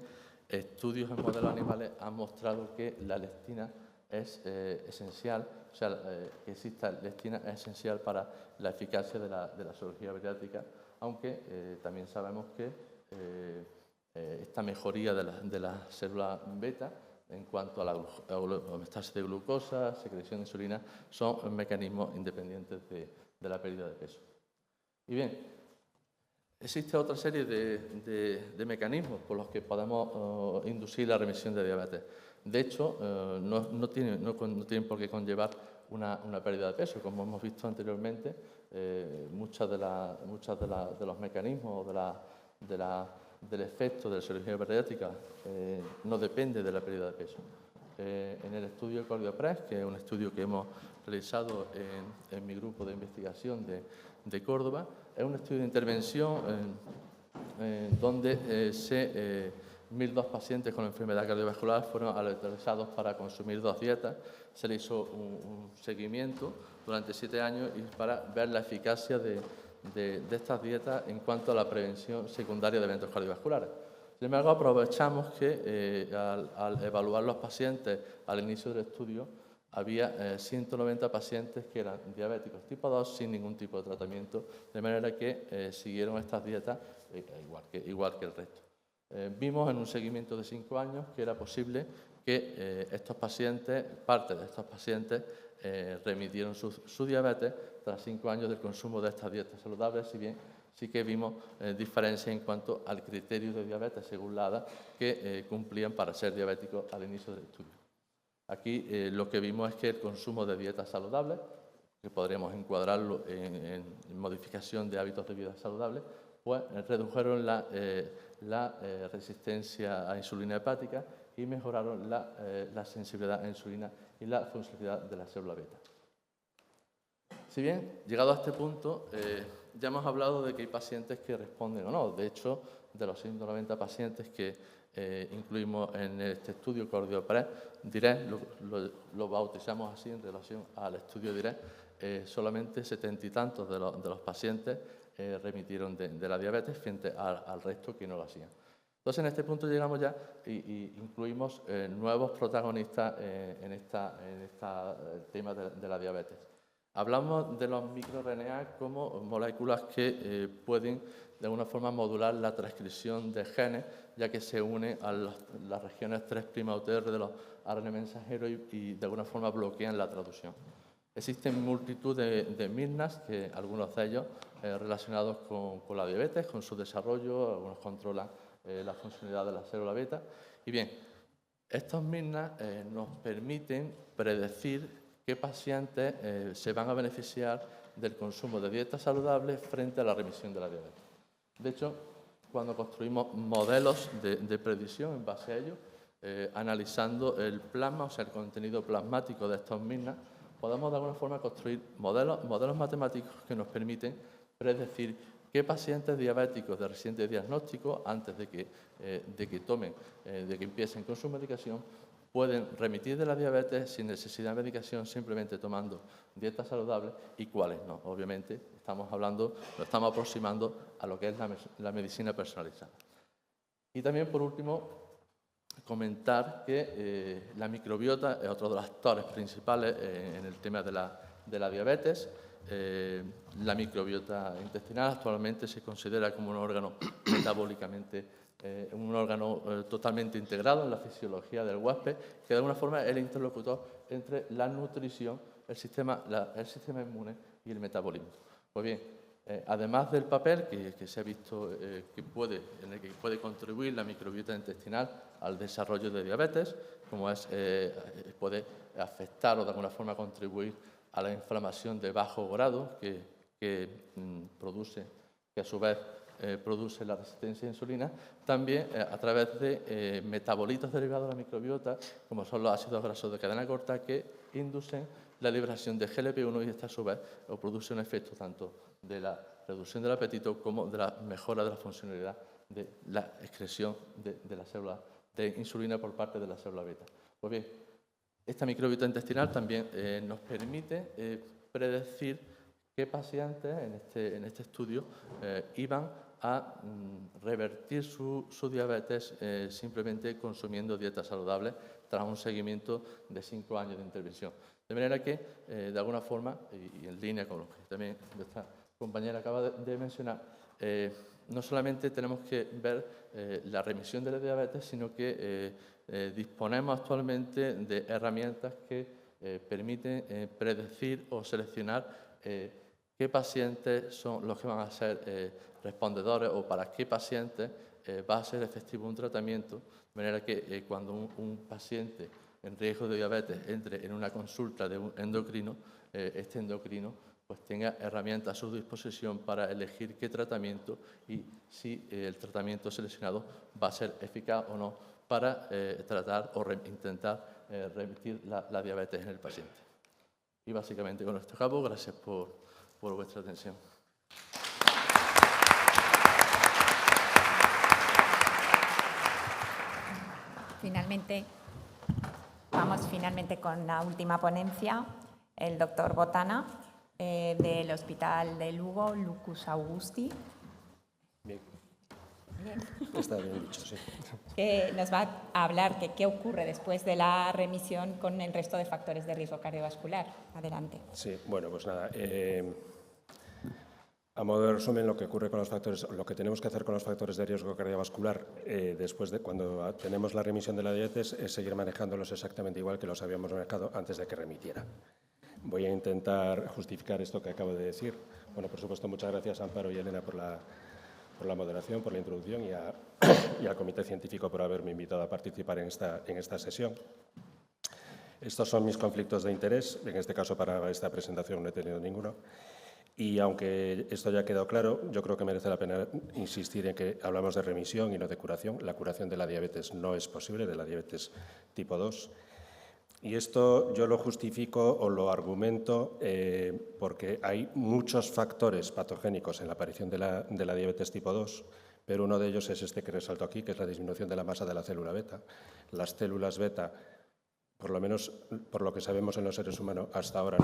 estudios en modelos animales han mostrado que la lectina es esencial, o sea, que exista lectina es esencial para la eficacia de la cirugía bariátrica, aunque también sabemos que esta mejoría de la célula beta en cuanto a la homeostasis de glucosa, secreción de insulina, son mecanismos independientes de la pérdida de peso. Y bien, existe otra serie de mecanismos por los que podemos inducir la remisión de diabetes. De hecho, no tienen por qué conllevar una pérdida de peso. Como hemos visto anteriormente, muchos de los mecanismos del efecto de la cirugía bariátrica no depende de la pérdida de peso. En el estudio CardioPress, que es un estudio que hemos realizado en mi grupo de investigación de Córdoba, es un estudio de intervención donde 1.002 pacientes con enfermedad cardiovascular fueron aleatorizados para consumir 2 dietas. Se le hizo un seguimiento durante 7 años y para ver la eficacia de estas dietas en cuanto a la prevención secundaria de eventos cardiovasculares. Sin embargo, aprovechamos que al evaluar los pacientes al inicio del estudio, había 190 pacientes que eran diabéticos tipo 2 sin ningún tipo de tratamiento, de manera que siguieron estas dietas igual que el resto. Vimos en un seguimiento de 5 años que era posible que parte de estos pacientes remitieron su diabetes tras 5 años del consumo de estas dietas saludables, si bien sí que vimos diferencias en cuanto al criterio de diabetes según la ADA que cumplían para ser diabéticos al inicio del estudio. Aquí lo que vimos es que el consumo de dietas saludables, que podríamos encuadrarlo en modificación de hábitos de vida saludables, pues redujeron la resistencia a insulina hepática y mejoraron la sensibilidad a insulina y la funcionalidad de la célula beta. Si bien, llegado a este punto, ya hemos hablado de que hay pacientes que responden o no. De hecho, de los 190 pacientes que incluimos en este estudio CardioPress, DIRECT, lo bautizamos así en relación al estudio DIRECT, solamente 70 y tantos de los pacientes remitieron de la diabetes frente al resto que no lo hacían. Entonces, en este punto llegamos ya y incluimos nuevos protagonistas en este tema de la diabetes. Hablamos de los microRNA como moléculas que pueden de alguna forma modular la transcripción de genes, ya que se unen a las regiones 3' UTR de los ARN mensajeros y de alguna forma bloquean la traducción. Existen multitud de miRNAs, que algunos de ellos relacionados con la diabetes, con su desarrollo, algunos controlan la funcionalidad de la célula beta. Y bien, estos miRNAs nos permiten predecir qué pacientes se van a beneficiar del consumo de dietas saludables frente a la remisión de la diabetes. De hecho, cuando construimos modelos de predicción en base a ello, analizando el plasma, o sea, el contenido plasmático de estos miRNAs, podemos de alguna forma construir modelos matemáticos que nos permiten predecir qué pacientes diabéticos de reciente diagnóstico, antes de que empiecen con su medicación, pueden remitir de la diabetes sin necesidad de medicación, simplemente tomando dietas saludables, y cuáles no. Obviamente, nos estamos aproximando a lo que es la medicina personalizada. Y también, por último, comentar que la microbiota es otro de los actores principales en el tema de la diabetes. La microbiota intestinal actualmente se considera como un órgano metabólicamente un órgano totalmente integrado en la fisiología del huésped, que de alguna forma es el interlocutor entre la nutrición, el sistema inmune y el metabolismo. Pues bien, además del papel que se ha visto en el que puede contribuir la microbiota intestinal al desarrollo de diabetes, como puede afectar o de alguna forma contribuir a la inflamación de bajo grado que a su vez produce la resistencia a insulina, también a través de metabolitos derivados de la microbiota, como son los ácidos grasos de cadena corta, que inducen la liberación de GLP-1 y esta a su vez produce un efecto tanto de la reducción del apetito como de la mejora de la funcionalidad de la excreción de la célula de insulina por parte de la célula beta. Pues bien, esta microbiota intestinal también nos permite predecir qué pacientes en este estudio iban a revertir su diabetes simplemente consumiendo dietas saludables tras un seguimiento de 5 años de intervención. De manera que, de alguna forma, y en línea con lo que también nuestra compañera acaba de mencionar, no solamente tenemos que ver la remisión de la diabetes, sino que disponemos actualmente de herramientas que permiten predecir o seleccionar qué pacientes son los que van a ser respondedores o para qué pacientes va a ser efectivo un tratamiento, de manera que cuando un paciente en riesgo de diabetes entre en una consulta de un endocrino, este endocrino pues tenga herramientas a su disposición para elegir qué tratamiento y si el tratamiento seleccionado va a ser eficaz o no para tratar o intentar revertir la diabetes en el paciente. Y básicamente con esto acabo. Gracias por vuestra atención. Vamos finalmente con la última ponencia, el doctor Botana, del Hospital de Lugo, Lucus Augusti. Bien. Está bien dicho, sí. Que nos va a hablar de qué ocurre después de la remisión con el resto de factores de riesgo cardiovascular. Adelante. Sí, bueno, pues nada. A modo de resumen, lo que ocurre con los factores, lo que tenemos que hacer con los factores de riesgo cardiovascular después de cuando tenemos la remisión de la diabetes es seguir manejándolos exactamente igual que los habíamos manejado antes de que remitiera. Voy a intentar justificar esto que acabo de decir. Bueno, por supuesto, muchas gracias a Amparo y Elena por la moderación, por la introducción y al Comité Científico por haberme invitado a participar en esta sesión. Estos son mis conflictos de interés. En este caso, para esta presentación no he tenido ninguno. Y aunque esto ya ha quedado claro, yo creo que merece la pena insistir en que hablamos de remisión y no de curación. La curación de la diabetes no es posible, de la diabetes tipo 2. Y esto yo lo justifico o lo argumento porque hay muchos factores patogénicos en la aparición de la diabetes tipo 2, pero uno de ellos es este que resalto aquí, que es la disminución de la masa de la célula beta. Las células beta, por lo menos por lo que sabemos en los seres humanos hasta ahora,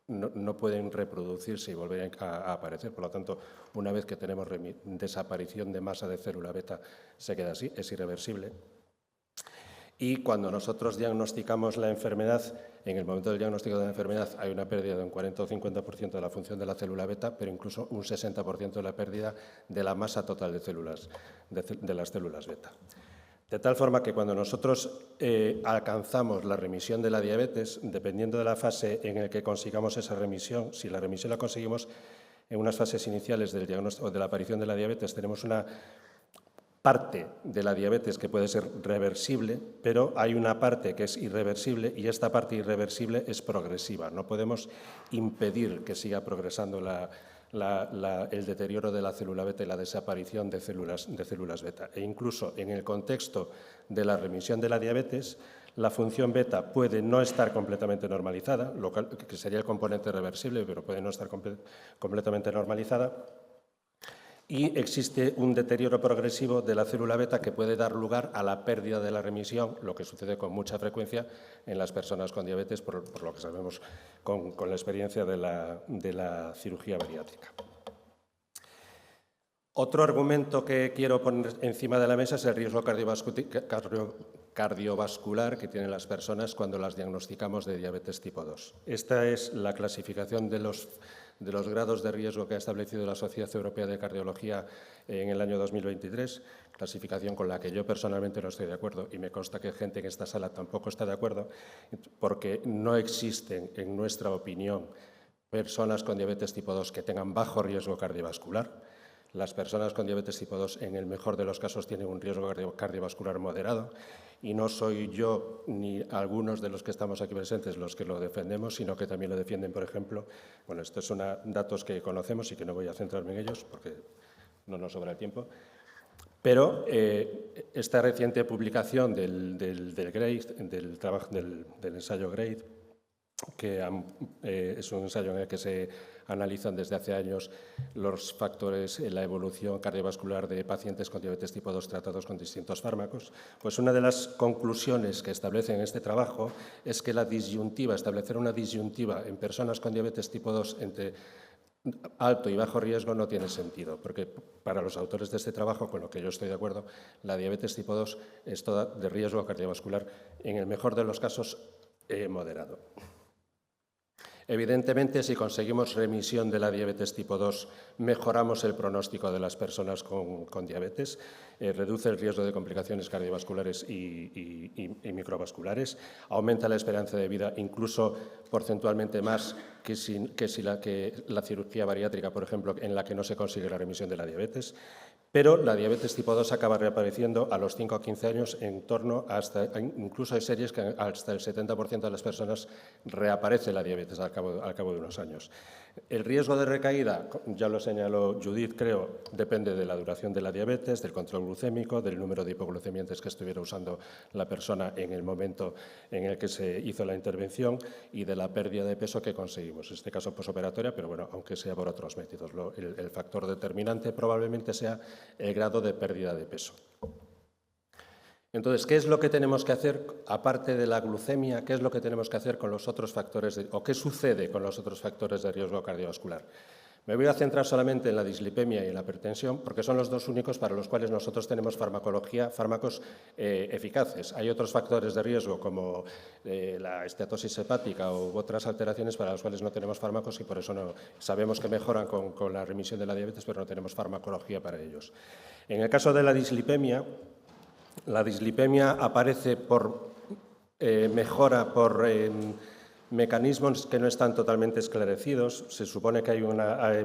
no pueden reproducirse y volver a aparecer. Por lo tanto, una vez que tenemos desaparición de masa de célula beta, se queda así, es irreversible. Y cuando nosotros diagnosticamos la enfermedad, en el momento del diagnóstico de la enfermedad hay una pérdida de un 40 o 50% de la función de la célula beta, pero incluso un 60% de la pérdida de la masa total de células, de las células beta. De tal forma que cuando nosotros alcanzamos la remisión de la diabetes, dependiendo de la fase en la que consigamos esa remisión, si la remisión la conseguimos en unas fases iniciales del diagnóstico de la aparición de la diabetes, tenemos una parte de la diabetes que puede ser reversible, pero hay una parte que es irreversible y esta parte irreversible es progresiva. No podemos impedir que siga progresando el deterioro de la célula beta y la desaparición de células beta. E incluso en el contexto de la remisión de la diabetes, la función beta puede no estar completamente normalizada, que sería el componente reversible, pero puede no estar completamente normalizada. Y existe un deterioro progresivo de la célula beta que puede dar lugar a la pérdida de la remisión, lo que sucede con mucha frecuencia en las personas con diabetes, por lo que sabemos con la experiencia de la cirugía bariátrica. Otro argumento que quiero poner encima de la mesa es el riesgo cardiovascular que tienen las personas cuando las diagnosticamos de diabetes tipo 2. Esta es la clasificación de los grados de riesgo que ha establecido la Sociedad Europea de Cardiología en el año 2023, clasificación con la que yo personalmente no estoy de acuerdo y me consta que gente en esta sala tampoco está de acuerdo, porque no existen, en nuestra opinión, personas con diabetes tipo 2 que tengan bajo riesgo cardiovascular. Las personas con diabetes tipo 2, en el mejor de los casos, tienen un riesgo cardiovascular moderado y no soy yo ni algunos de los que estamos aquí presentes los que lo defendemos, sino que también lo defienden, por ejemplo, bueno, estos son datos que conocemos y que no voy a centrarme en ellos porque no nos sobra el tiempo, pero esta reciente publicación del ensayo GRADE, que es un ensayo en el que se analizan desde hace años los factores en la evolución cardiovascular de pacientes con diabetes tipo 2 tratados con distintos fármacos, pues una de las conclusiones que establece en este trabajo es que establecer una disyuntiva en personas con diabetes tipo 2 entre alto y bajo riesgo no tiene sentido, porque para los autores de este trabajo, con lo que yo estoy de acuerdo, la diabetes tipo 2 es toda de riesgo cardiovascular, en el mejor de los casos, moderado. Evidentemente, si conseguimos remisión de la diabetes tipo 2, mejoramos el pronóstico de las personas con diabetes, reduce el riesgo de complicaciones cardiovasculares y microvasculares, aumenta la esperanza de vida incluso porcentualmente más que la cirugía bariátrica, por ejemplo, en la que no se consigue la remisión de la diabetes. Pero la diabetes tipo 2 acaba reapareciendo a los 5 o 15 años en torno incluso hay series que hasta el 70% de las personas reaparece la diabetes al cabo de unos años. El riesgo de recaída, ya lo señaló Judith, creo, depende de la duración de la diabetes, del control glucémico, del número de hipoglucemiantes que estuviera usando la persona en el momento en el que se hizo la intervención y de la pérdida de peso que conseguimos, en este caso posoperatoria, pero bueno, aunque sea por otros métodos. El factor determinante probablemente sea el grado de pérdida de peso. Entonces, ¿qué es lo que tenemos que hacer, aparte de la glucemia, qué es lo que tenemos que hacer con los otros factores, o qué sucede con los otros factores de riesgo cardiovascular? Me voy a centrar solamente en la dislipemia y en la hipertensión, porque son los dos únicos para los cuales nosotros tenemos fármacos eficaces. Hay otros factores de riesgo, como la esteatosis hepática u otras alteraciones para las cuales no tenemos fármacos y por eso no sabemos que mejoran con la remisión de la diabetes, pero no tenemos farmacología para ellos. En el caso de la dislipemia aparece mejora por mecanismos que no están totalmente esclarecidos. Se supone que hay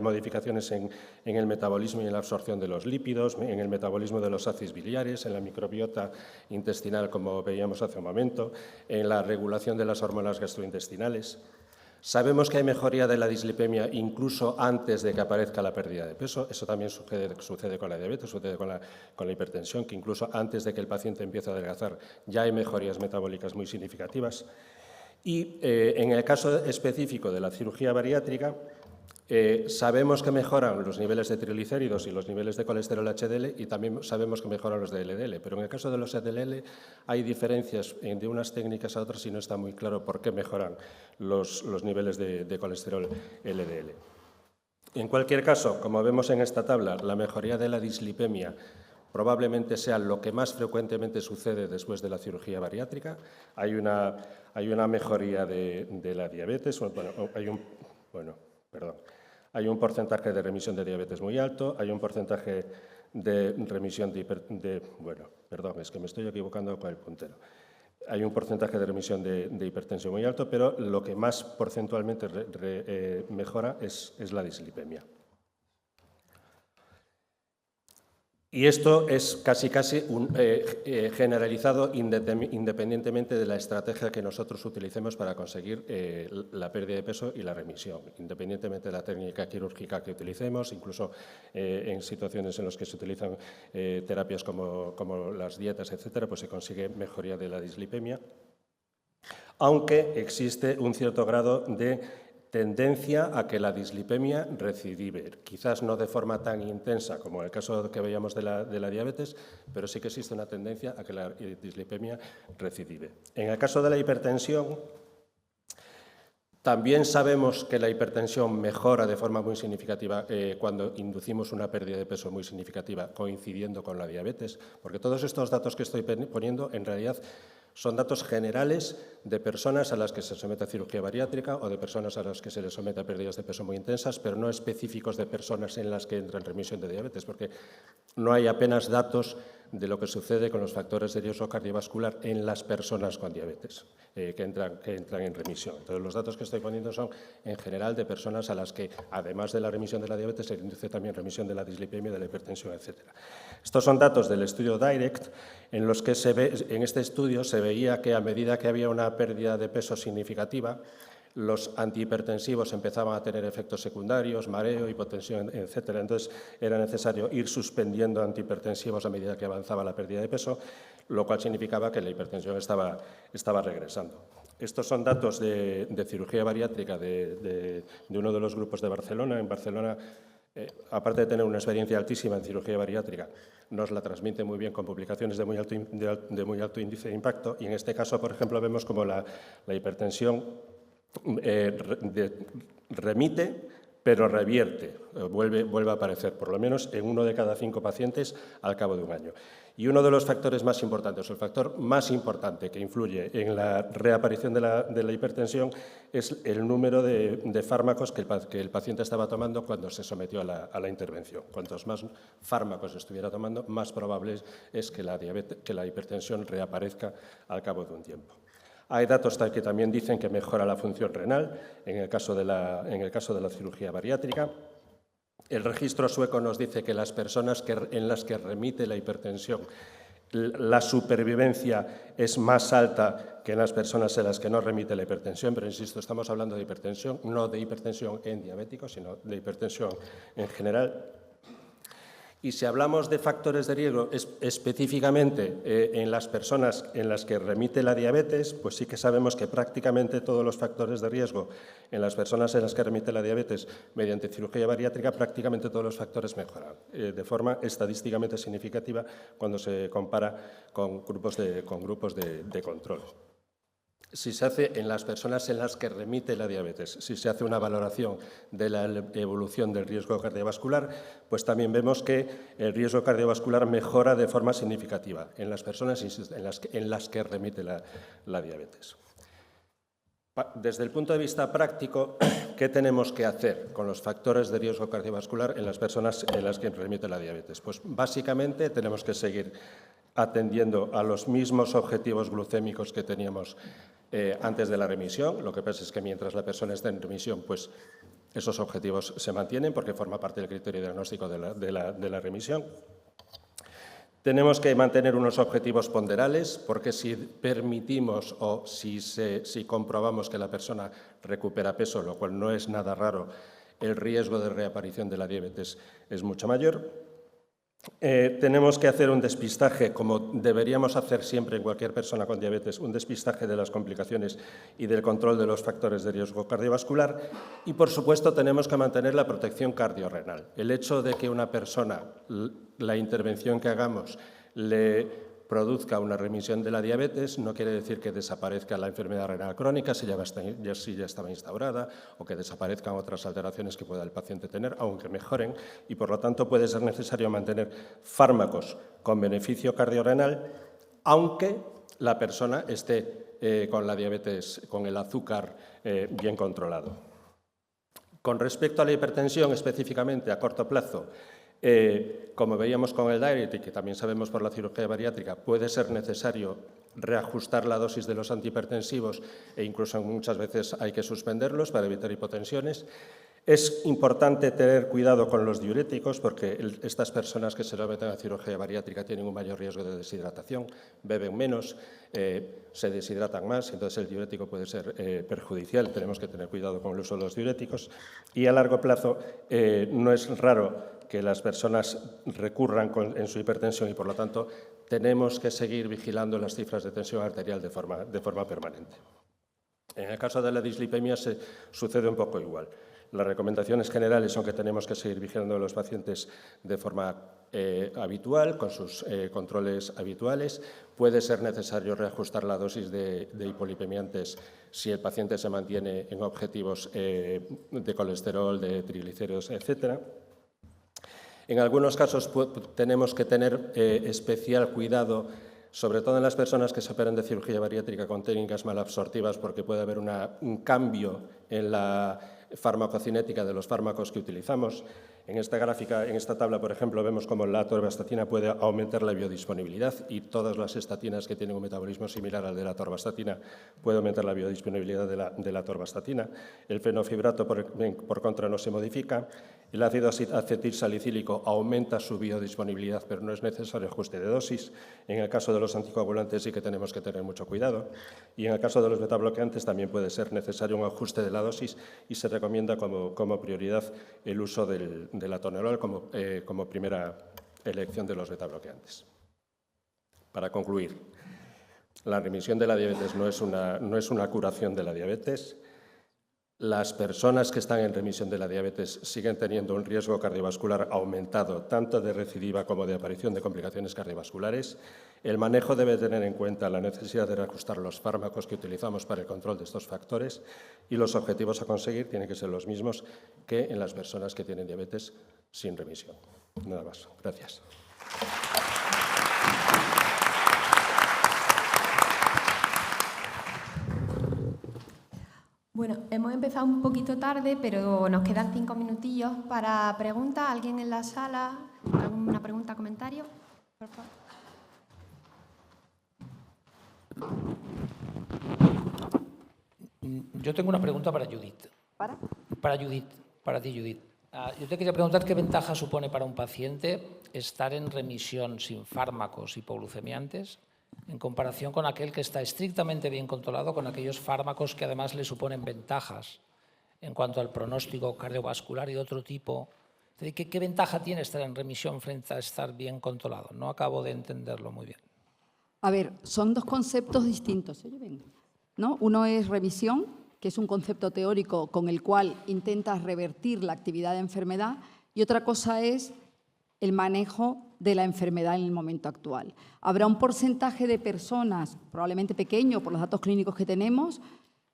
modificaciones en el metabolismo y en la absorción de los lípidos, en el metabolismo de los ácidos biliares, en la microbiota intestinal, como veíamos hace un momento, en la regulación de las hormonas gastrointestinales. Sabemos que hay mejoría de la dislipemia incluso antes de que aparezca la pérdida de peso. Eso también sucede con la diabetes, sucede con la hipertensión, que incluso antes de que el paciente empiece a adelgazar ya hay mejorías metabólicas muy significativas. Y en el caso específico de la cirugía bariátrica, sabemos que mejoran los niveles de triglicéridos y los niveles de colesterol HDL y también sabemos que mejoran los de LDL, pero en el caso de los LDL hay diferencias de unas técnicas a otras y no está muy claro por qué mejoran los niveles de colesterol LDL. En cualquier caso, como vemos en esta tabla, la mejoría de la dislipemia probablemente sea lo que más frecuentemente sucede después de la cirugía bariátrica. Hay una mejoría de la diabetes, hay un porcentaje de remisión de diabetes muy alto, hay un porcentaje de remisión es que me estoy equivocando con el puntero. Hay un porcentaje de remisión de hipertensión muy alto, pero lo que más porcentualmente mejora es la dislipemia. Y esto es casi generalizado independientemente de la estrategia que nosotros utilicemos para conseguir la pérdida de peso y la remisión, independientemente de la técnica quirúrgica que utilicemos, incluso en situaciones en las que se utilizan terapias como las dietas, etcétera, pues se consigue mejoría de la dislipemia, aunque existe un cierto grado de tendencia a que la dislipemia recidive, quizás no de forma tan intensa como el caso que veíamos de la diabetes, pero sí que existe una tendencia a que la dislipemia recidive. En el caso de la hipertensión, También sabemos que la hipertensión mejora de forma muy significativa cuando inducimos una pérdida de peso muy significativa coincidiendo con la diabetes, porque todos estos datos que estoy poniendo en realidad son datos generales de personas a las que se somete a cirugía bariátrica o de personas a las que se les somete a pérdidas de peso muy intensas, pero no específicos de personas en las que entra en remisión de diabetes, porque no hay apenas datos de lo que sucede con los factores de riesgo cardiovascular en las personas con diabetes que entran en remisión. Entonces, los datos que estoy poniendo son, en general, de personas a las que, además de la remisión de la diabetes, se induce también remisión de la dislipemia, de la hipertensión, etc. Estos son datos del estudio DIRECT, en los que en este estudio se veía que a medida que había una pérdida de peso significativa, los antihipertensivos empezaban a tener efectos secundarios, mareo, hipotensión, etc. Entonces, era necesario ir suspendiendo antihipertensivos a medida que avanzaba la pérdida de peso, lo cual significaba que la hipertensión estaba regresando. Estos son datos de cirugía bariátrica de uno de los grupos de Barcelona. En Barcelona, aparte de tener una experiencia altísima en cirugía bariátrica, nos la transmite muy bien con publicaciones de muy alto índice de impacto. Y en este caso, por ejemplo, vemos como la hipertensión remite, pero revierte, vuelve a aparecer, por lo menos en 1 de cada 5 pacientes al cabo de un año. Y uno de los factores más importantes, el factor más importante que influye en la reaparición de la hipertensión es el número de fármacos que el paciente estaba tomando cuando se sometió a la intervención. Cuantos más fármacos estuviera tomando, más probable es que la hipertensión reaparezca al cabo de un tiempo. Hay datos que también dicen que mejora la función renal en el caso de la cirugía bariátrica. El registro sueco nos dice que las personas en las que remite la hipertensión, la supervivencia es más alta que en las personas en las que no remite la hipertensión, pero insisto, estamos hablando de hipertensión, no de hipertensión en diabéticos, sino de hipertensión en general. Y si hablamos de factores de riesgo específicamente en las personas en las que remite la diabetes, pues sí que sabemos que prácticamente todos los factores de riesgo en las personas en las que remite la diabetes mediante cirugía bariátrica, prácticamente todos los factores mejoran de forma estadísticamente significativa cuando se compara con grupos de control. Si se hace en las personas en las que remite la diabetes, si se hace una valoración de la evolución del riesgo cardiovascular, pues también vemos que el riesgo cardiovascular mejora de forma significativa en las personas en las que remite la diabetes. Desde el punto de vista práctico, ¿qué tenemos que hacer con los factores de riesgo cardiovascular en las personas en las que remite la diabetes? Pues básicamente tenemos que seguir atendiendo a los mismos objetivos glucémicos que teníamos antes de la remisión. Lo que pasa es que mientras la persona está en remisión, pues esos objetivos se mantienen porque forma parte del criterio diagnóstico de la remisión. Tenemos que mantener unos objetivos ponderales porque si permitimos o si comprobamos que la persona recupera peso, lo cual no es nada raro, el riesgo de reaparición de la diabetes es mucho mayor. Tenemos que hacer un despistaje, como deberíamos hacer siempre en cualquier persona con diabetes, un despistaje de las complicaciones y del control de los factores de riesgo cardiovascular. Y, por supuesto, tenemos que mantener la protección cardiorrenal. El hecho de que una persona, la intervención que hagamos, le produzca una remisión de la diabetes no quiere decir que desaparezca la enfermedad renal crónica si ya estaba instaurada o que desaparezcan otras alteraciones que pueda el paciente tener, aunque mejoren, y por lo tanto puede ser necesario mantener fármacos con beneficio cardiorrenal, aunque la persona esté con la diabetes, con el azúcar bien controlado. Con respecto a la hipertensión, específicamente a corto plazo, como veíamos con el DIRECT y que también sabemos por la cirugía bariátrica, puede ser necesario reajustar la dosis de los antihipertensivos e incluso muchas veces hay que suspenderlos para evitar hipotensiones. Es importante tener cuidado con los diuréticos porque estas personas que se someten a cirugía bariátrica tienen un mayor riesgo de deshidratación, beben menos, se deshidratan más, entonces el diurético puede ser perjudicial. Tenemos que tener cuidado con el uso de los diuréticos y a largo plazo no es raro que las personas recurran en su hipertensión y, por lo tanto, tenemos que seguir vigilando las cifras de tensión arterial de forma permanente. En el caso de la dislipemia sucede un poco igual. Las recomendaciones generales son que tenemos que seguir vigilando a los pacientes de forma habitual, con sus controles habituales. Puede ser necesario reajustar la dosis de hipolipemiantes si el paciente se mantiene en objetivos de colesterol, de triglicéridos, etcétera. En algunos casos tenemos que tener especial cuidado, sobre todo en las personas que se operan de cirugía bariátrica con técnicas malabsortivas, porque puede haber un cambio en la farmacocinética de los fármacos que utilizamos. En esta gráfica, en esta tabla, por ejemplo, vemos cómo la atorvastatina puede aumentar la biodisponibilidad y todas las estatinas que tienen un metabolismo similar al de la atorvastatina puede aumentar la biodisponibilidad de la atorvastatina. El fenofibrato, por contra, no se modifica. El ácido acetilsalicílico aumenta su biodisponibilidad, pero no es necesario ajuste de dosis. En el caso de los anticoagulantes sí que tenemos que tener mucho cuidado. Y en el caso de los betabloqueantes también puede ser necesario un ajuste de la dosis y se recomienda como prioridad el uso del atenolol como primera elección de los betabloqueantes. Para concluir, la remisión de la diabetes no es una curación de la diabetes. Las personas que están en remisión de la diabetes siguen teniendo un riesgo cardiovascular aumentado, tanto de recidiva como de aparición de complicaciones cardiovasculares. El manejo debe tener en cuenta la necesidad de reajustar los fármacos que utilizamos para el control de estos factores y los objetivos a conseguir tienen que ser los mismos que en las personas que tienen diabetes sin remisión. Nada más. Gracias. Bueno, hemos empezado un poquito tarde, pero nos quedan 5 minutillos para preguntas. ¿Alguien en la sala? ¿Alguna pregunta, comentario? Por favor. Yo tengo una pregunta para Judith. Para ti, Judith. Yo te quería preguntar qué ventaja supone para un paciente estar en remisión sin fármacos hipoglucemiantes en comparación con aquel que está estrictamente bien controlado con aquellos fármacos que además le suponen ventajas en cuanto al pronóstico cardiovascular y de otro tipo. ¿Qué ventaja tiene estar en remisión frente a estar bien controlado? No acabo de entenderlo muy bien. A ver, son dos conceptos distintos, ¿no? Uno es remisión, que es un concepto teórico con el cual intentas revertir la actividad de enfermedad, y otra cosa es el manejo de la enfermedad en el momento actual. Habrá un porcentaje de personas, probablemente pequeño por los datos clínicos que tenemos,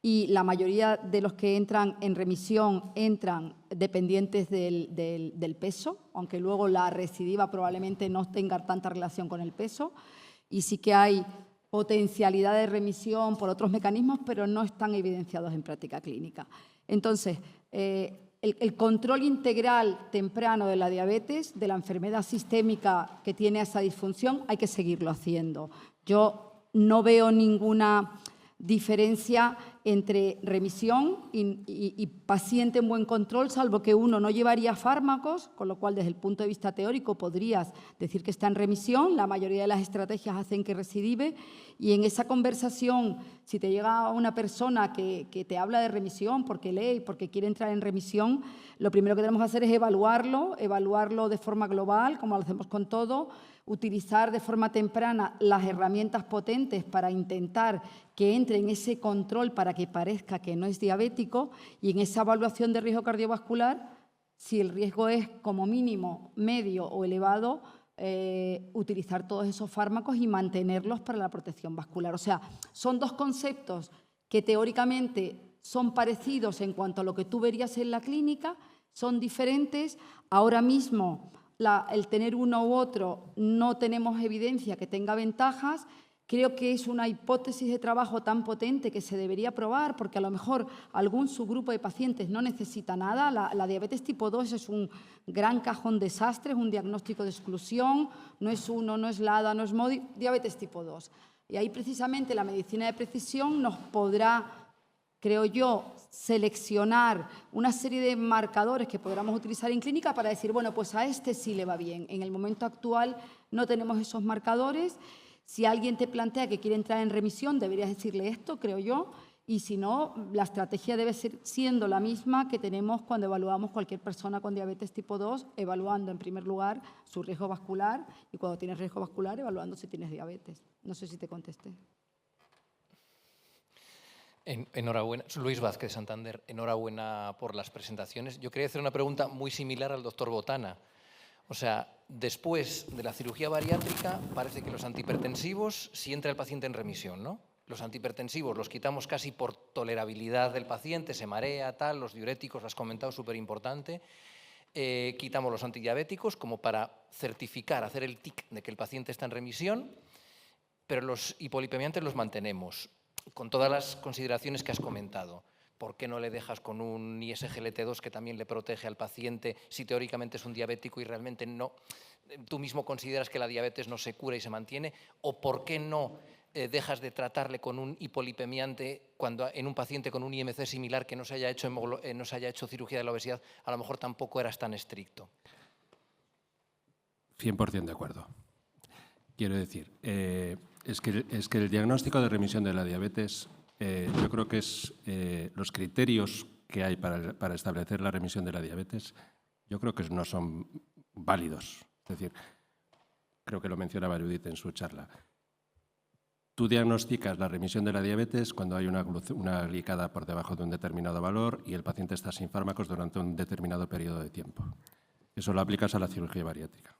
y la mayoría de los que entran en remisión entran dependientes del peso, aunque luego la recidiva probablemente no tenga tanta relación con el peso, y sí que hay potencialidad de remisión por otros mecanismos, pero no están evidenciados en práctica clínica. Entonces, el control integral temprano de la diabetes, de la enfermedad sistémica que tiene esa disfunción, hay que seguirlo haciendo. Yo no veo ninguna diferencia entre remisión y paciente en buen control, salvo que uno no llevaría fármacos, con lo cual desde el punto de vista teórico podrías decir que está en remisión. La mayoría de las estrategias hacen que recidive, y en esa conversación, si te llega una persona que te habla de remisión porque lee y porque quiere entrar en remisión, lo primero que tenemos que hacer es evaluarlo de forma global, como lo hacemos con todo, utilizar de forma temprana las herramientas potentes para intentar que entre en ese control para que parezca que no es diabético, y en esa evaluación de riesgo cardiovascular, si el riesgo es como mínimo medio o elevado, utilizar todos esos fármacos y mantenerlos para la protección vascular. O sea, son dos conceptos que teóricamente son parecidos en cuanto a lo que tú verías en la clínica, son diferentes. Ahora mismo, el tener uno u otro, no tenemos evidencia que tenga ventajas. Creo que es una hipótesis de trabajo tan potente que se debería probar, porque a lo mejor algún subgrupo de pacientes no necesita nada. La diabetes tipo 2 es un gran cajón desastre, es un diagnóstico de exclusión, no es uno, no es LADA, no es MODI, diabetes tipo 2. Y ahí precisamente la medicina de precisión nos podrá, creo yo, seleccionar una serie de marcadores que podamos utilizar en clínica para decir, bueno, pues a este sí le va bien. En el momento actual no tenemos esos marcadores. Si alguien te plantea que quiere entrar en remisión, deberías decirle esto, creo yo, y si no, la estrategia debe ser siendo la misma que tenemos cuando evaluamos cualquier persona con diabetes tipo 2, evaluando en primer lugar su riesgo vascular, y cuando tienes riesgo vascular, evaluando si tienes diabetes. No sé si te contesté. Enhorabuena. Soy Luis Vázquez, Santander. Enhorabuena por las presentaciones. Yo quería hacer una pregunta muy similar al doctor Botana. O sea, después de la cirugía bariátrica, parece que los antihipertensivos, si entra el paciente en remisión, ¿no? Los antihipertensivos los quitamos casi por tolerabilidad del paciente, se marea, tal, los diuréticos, lo has comentado, súper importante. Quitamos los antidiabéticos como para certificar, hacer el tic de que el paciente está en remisión, pero los hipolipemiantes los mantenemos, con todas las consideraciones que has comentado. ¿Por qué no le dejas con un ISGLT2 que también le protege al paciente si teóricamente es un diabético y realmente no? Tú mismo consideras que la diabetes no se cura y se mantiene. ¿O por qué no dejas de tratarle con un hipolipemiante cuando en un paciente con un IMC similar que no se haya hecho cirugía de la obesidad, a lo mejor tampoco eras tan estricto? 100% de acuerdo. Quiero decir, es que el diagnóstico de remisión de la diabetes, yo creo que es los criterios que hay para establecer la remisión de la diabetes, yo creo que no son válidos. Es decir, creo que lo mencionaba Judith en su charla. Tú diagnosticas la remisión de la diabetes cuando hay una glicada por debajo de un determinado valor y el paciente está sin fármacos durante un determinado periodo de tiempo. Eso lo aplicas a la cirugía bariátrica.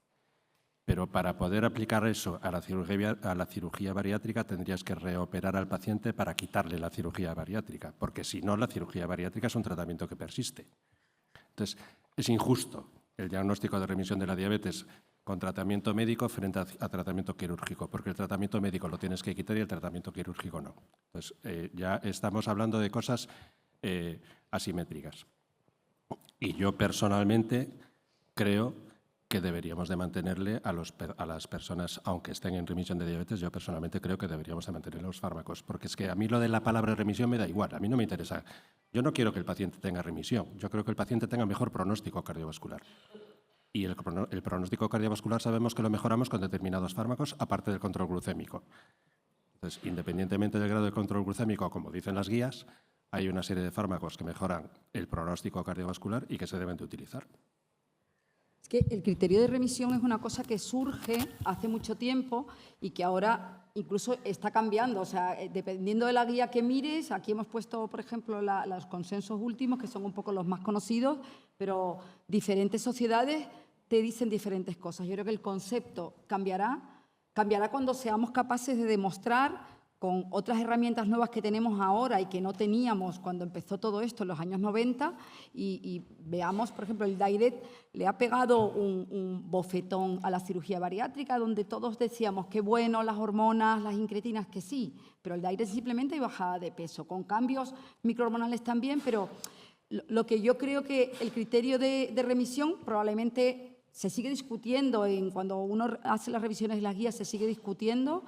Pero para poder aplicar eso a la cirugía bariátrica tendrías que reoperar al paciente para quitarle la cirugía bariátrica, porque si no, la cirugía bariátrica es un tratamiento que persiste. Entonces, es injusto el diagnóstico de remisión de la diabetes con tratamiento médico frente a tratamiento quirúrgico, porque el tratamiento médico lo tienes que quitar y el tratamiento quirúrgico no. Entonces, ya estamos hablando de cosas asimétricas. Y yo personalmente creo que deberíamos de mantenerle a las personas, aunque estén en remisión de diabetes, yo personalmente creo que deberíamos de mantenerle los fármacos, porque es que a mí lo de la palabra remisión me da igual, a mí no me interesa. Yo no quiero que el paciente tenga remisión, yo creo que el paciente tenga mejor pronóstico cardiovascular. Y el pronóstico cardiovascular sabemos que lo mejoramos con determinados fármacos, aparte del control glucémico. Entonces, independientemente del grado de control glucémico, como dicen las guías, hay una serie de fármacos que mejoran el pronóstico cardiovascular y que se deben de utilizar. Es que el criterio de remisión es una cosa que surge hace mucho tiempo y que ahora incluso está cambiando. O sea, dependiendo de la guía que mires, aquí hemos puesto, por ejemplo, los consensos últimos, que son un poco los más conocidos, pero diferentes sociedades te dicen diferentes cosas. Yo creo que el concepto cambiará cuando seamos capaces de demostrar con otras herramientas nuevas que tenemos ahora y que no teníamos cuando empezó todo esto en los años 90 y veamos, por ejemplo, el DIRECT le ha pegado un bofetón a la cirugía bariátrica donde todos decíamos que bueno, las hormonas, las incretinas, que sí, pero el DIRECT simplemente hay bajada de peso, con cambios microhormonales también, pero lo que yo creo que el criterio de remisión probablemente se sigue discutiendo, cuando uno hace las revisiones de las guías se sigue discutiendo.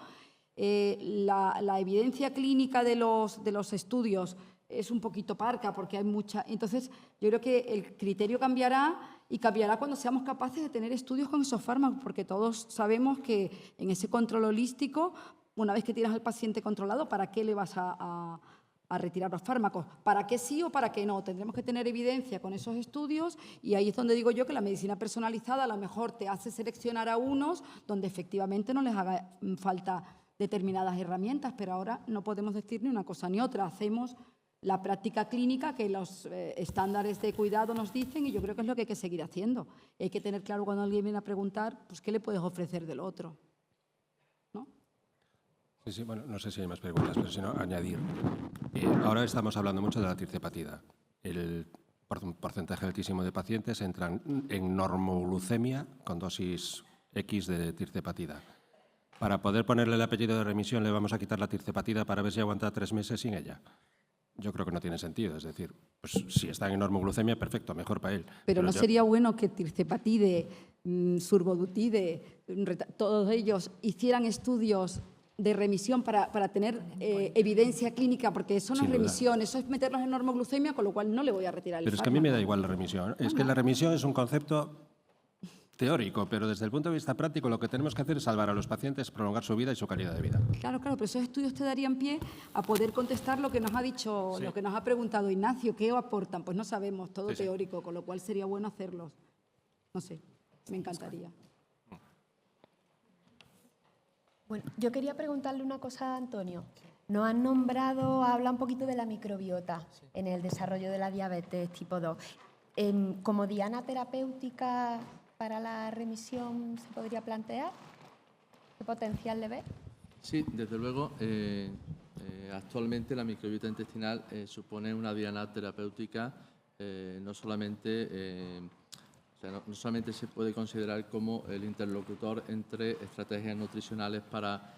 La evidencia clínica de los estudios es un poquito parca porque hay mucha. Entonces, yo creo que el criterio cambiará y cambiará cuando seamos capaces de tener estudios con esos fármacos, porque todos sabemos que en ese control holístico, una vez que tienes al paciente controlado, ¿para qué le vas a retirar los fármacos? ¿Para qué sí o para qué no? Tendremos que tener evidencia con esos estudios y ahí es donde digo yo que la medicina personalizada a lo mejor te hace seleccionar a unos donde efectivamente no les haga falta determinadas herramientas, pero ahora no podemos decir ni una cosa ni otra. Hacemos la práctica clínica que los estándares de cuidado nos dicen y yo creo que es lo que hay que seguir haciendo. Y hay que tener claro cuando alguien viene a preguntar, pues, ¿qué le puedes ofrecer del otro? ¿No? Sí, bueno, no sé si hay más preguntas, pero si no, añadir. Ahora estamos hablando mucho de la tircepatida. El porcentaje altísimo de pacientes entran en normoglucemia con dosis X de tircepatida. Para poder ponerle el apellido de remisión le vamos a quitar la tircepatida para ver si aguanta 3 meses sin ella. Yo creo que no tiene sentido. Es decir, pues si está en normoglucemia, perfecto, mejor para él. Pero no sería bueno que tircepatide, surbodutide, todos ellos hicieran estudios de remisión para tener evidencia clínica, porque eso no es remisión, eso es meterlos en normoglucemia, con lo cual no le voy a retirar el fármaco. Pero es que a mí me da igual la remisión. Es que la remisión es un concepto teórico, pero desde el punto de vista práctico lo que tenemos que hacer es salvar a los pacientes, prolongar su vida y su calidad de vida. Claro, pero esos estudios te darían pie a poder contestar lo que nos ha dicho, lo que nos ha preguntado Ignacio, ¿qué aportan? Pues no sabemos, todo teórico, con lo cual sería bueno hacerlos. No sé, me encantaría. Bueno, yo quería preguntarle una cosa a Antonio. Nos han nombrado, habla un poquito de la microbiota en el desarrollo de la diabetes tipo 2. ¿Como diana terapéutica para la remisión se podría plantear? ¿Qué potencial le ve? Sí, desde luego. Actualmente la microbiota intestinal supone una diana terapéutica. No solamente se puede considerar como el interlocutor entre estrategias nutricionales para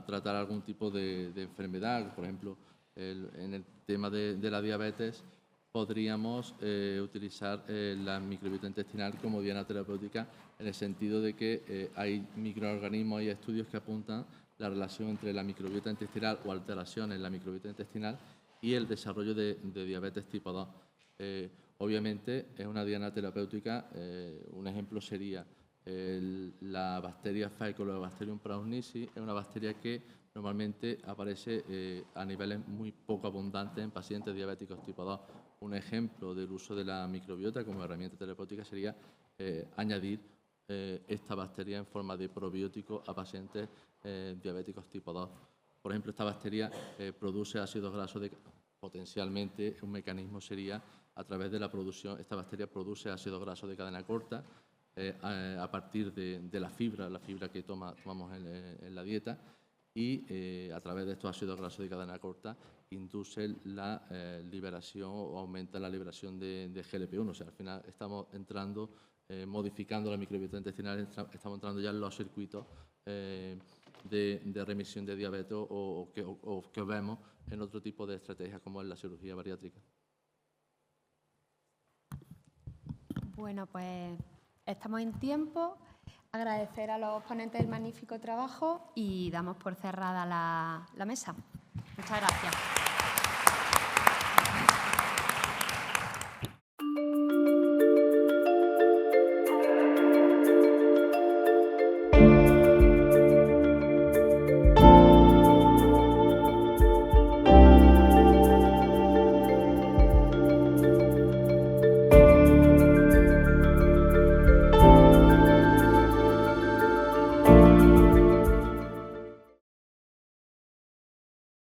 tratar algún tipo de enfermedad. Por ejemplo, en el tema de la diabetes podríamos utilizar la microbiota intestinal como diana terapéutica, en el sentido de que hay microorganismos y estudios que apuntan la relación entre la microbiota intestinal o alteraciones en la microbiota intestinal y el desarrollo de diabetes tipo 2. Obviamente es una diana terapéutica. Un ejemplo sería la bacteria Faecolobacterium prausnicis. Es una bacteria que normalmente aparece a niveles muy poco abundantes en pacientes diabéticos tipo 2. Un ejemplo del uso de la microbiota como herramienta terapéutica sería añadir esta bacteria en forma de probiótico a pacientes diabéticos tipo 2. Por ejemplo, esta bacteria produce ácidos grasos potencialmente un mecanismo sería a través de la producción. Esta bacteria produce ácidos grasos de cadena corta a partir de la fibra que tomamos en la dieta, y a través de estos ácidos grasos de cadena corta induce la liberación o aumenta la liberación de GLP-1. O sea, al final estamos entrando, modificando la microbiota intestinal, estamos entrando ya en los circuitos de remisión de diabetes o que vemos en otro tipo de estrategias como es la cirugía bariátrica. Bueno, pues estamos en tiempo. Agradecer a los ponentes el magnífico trabajo y damos por cerrada la mesa. Muchas gracias.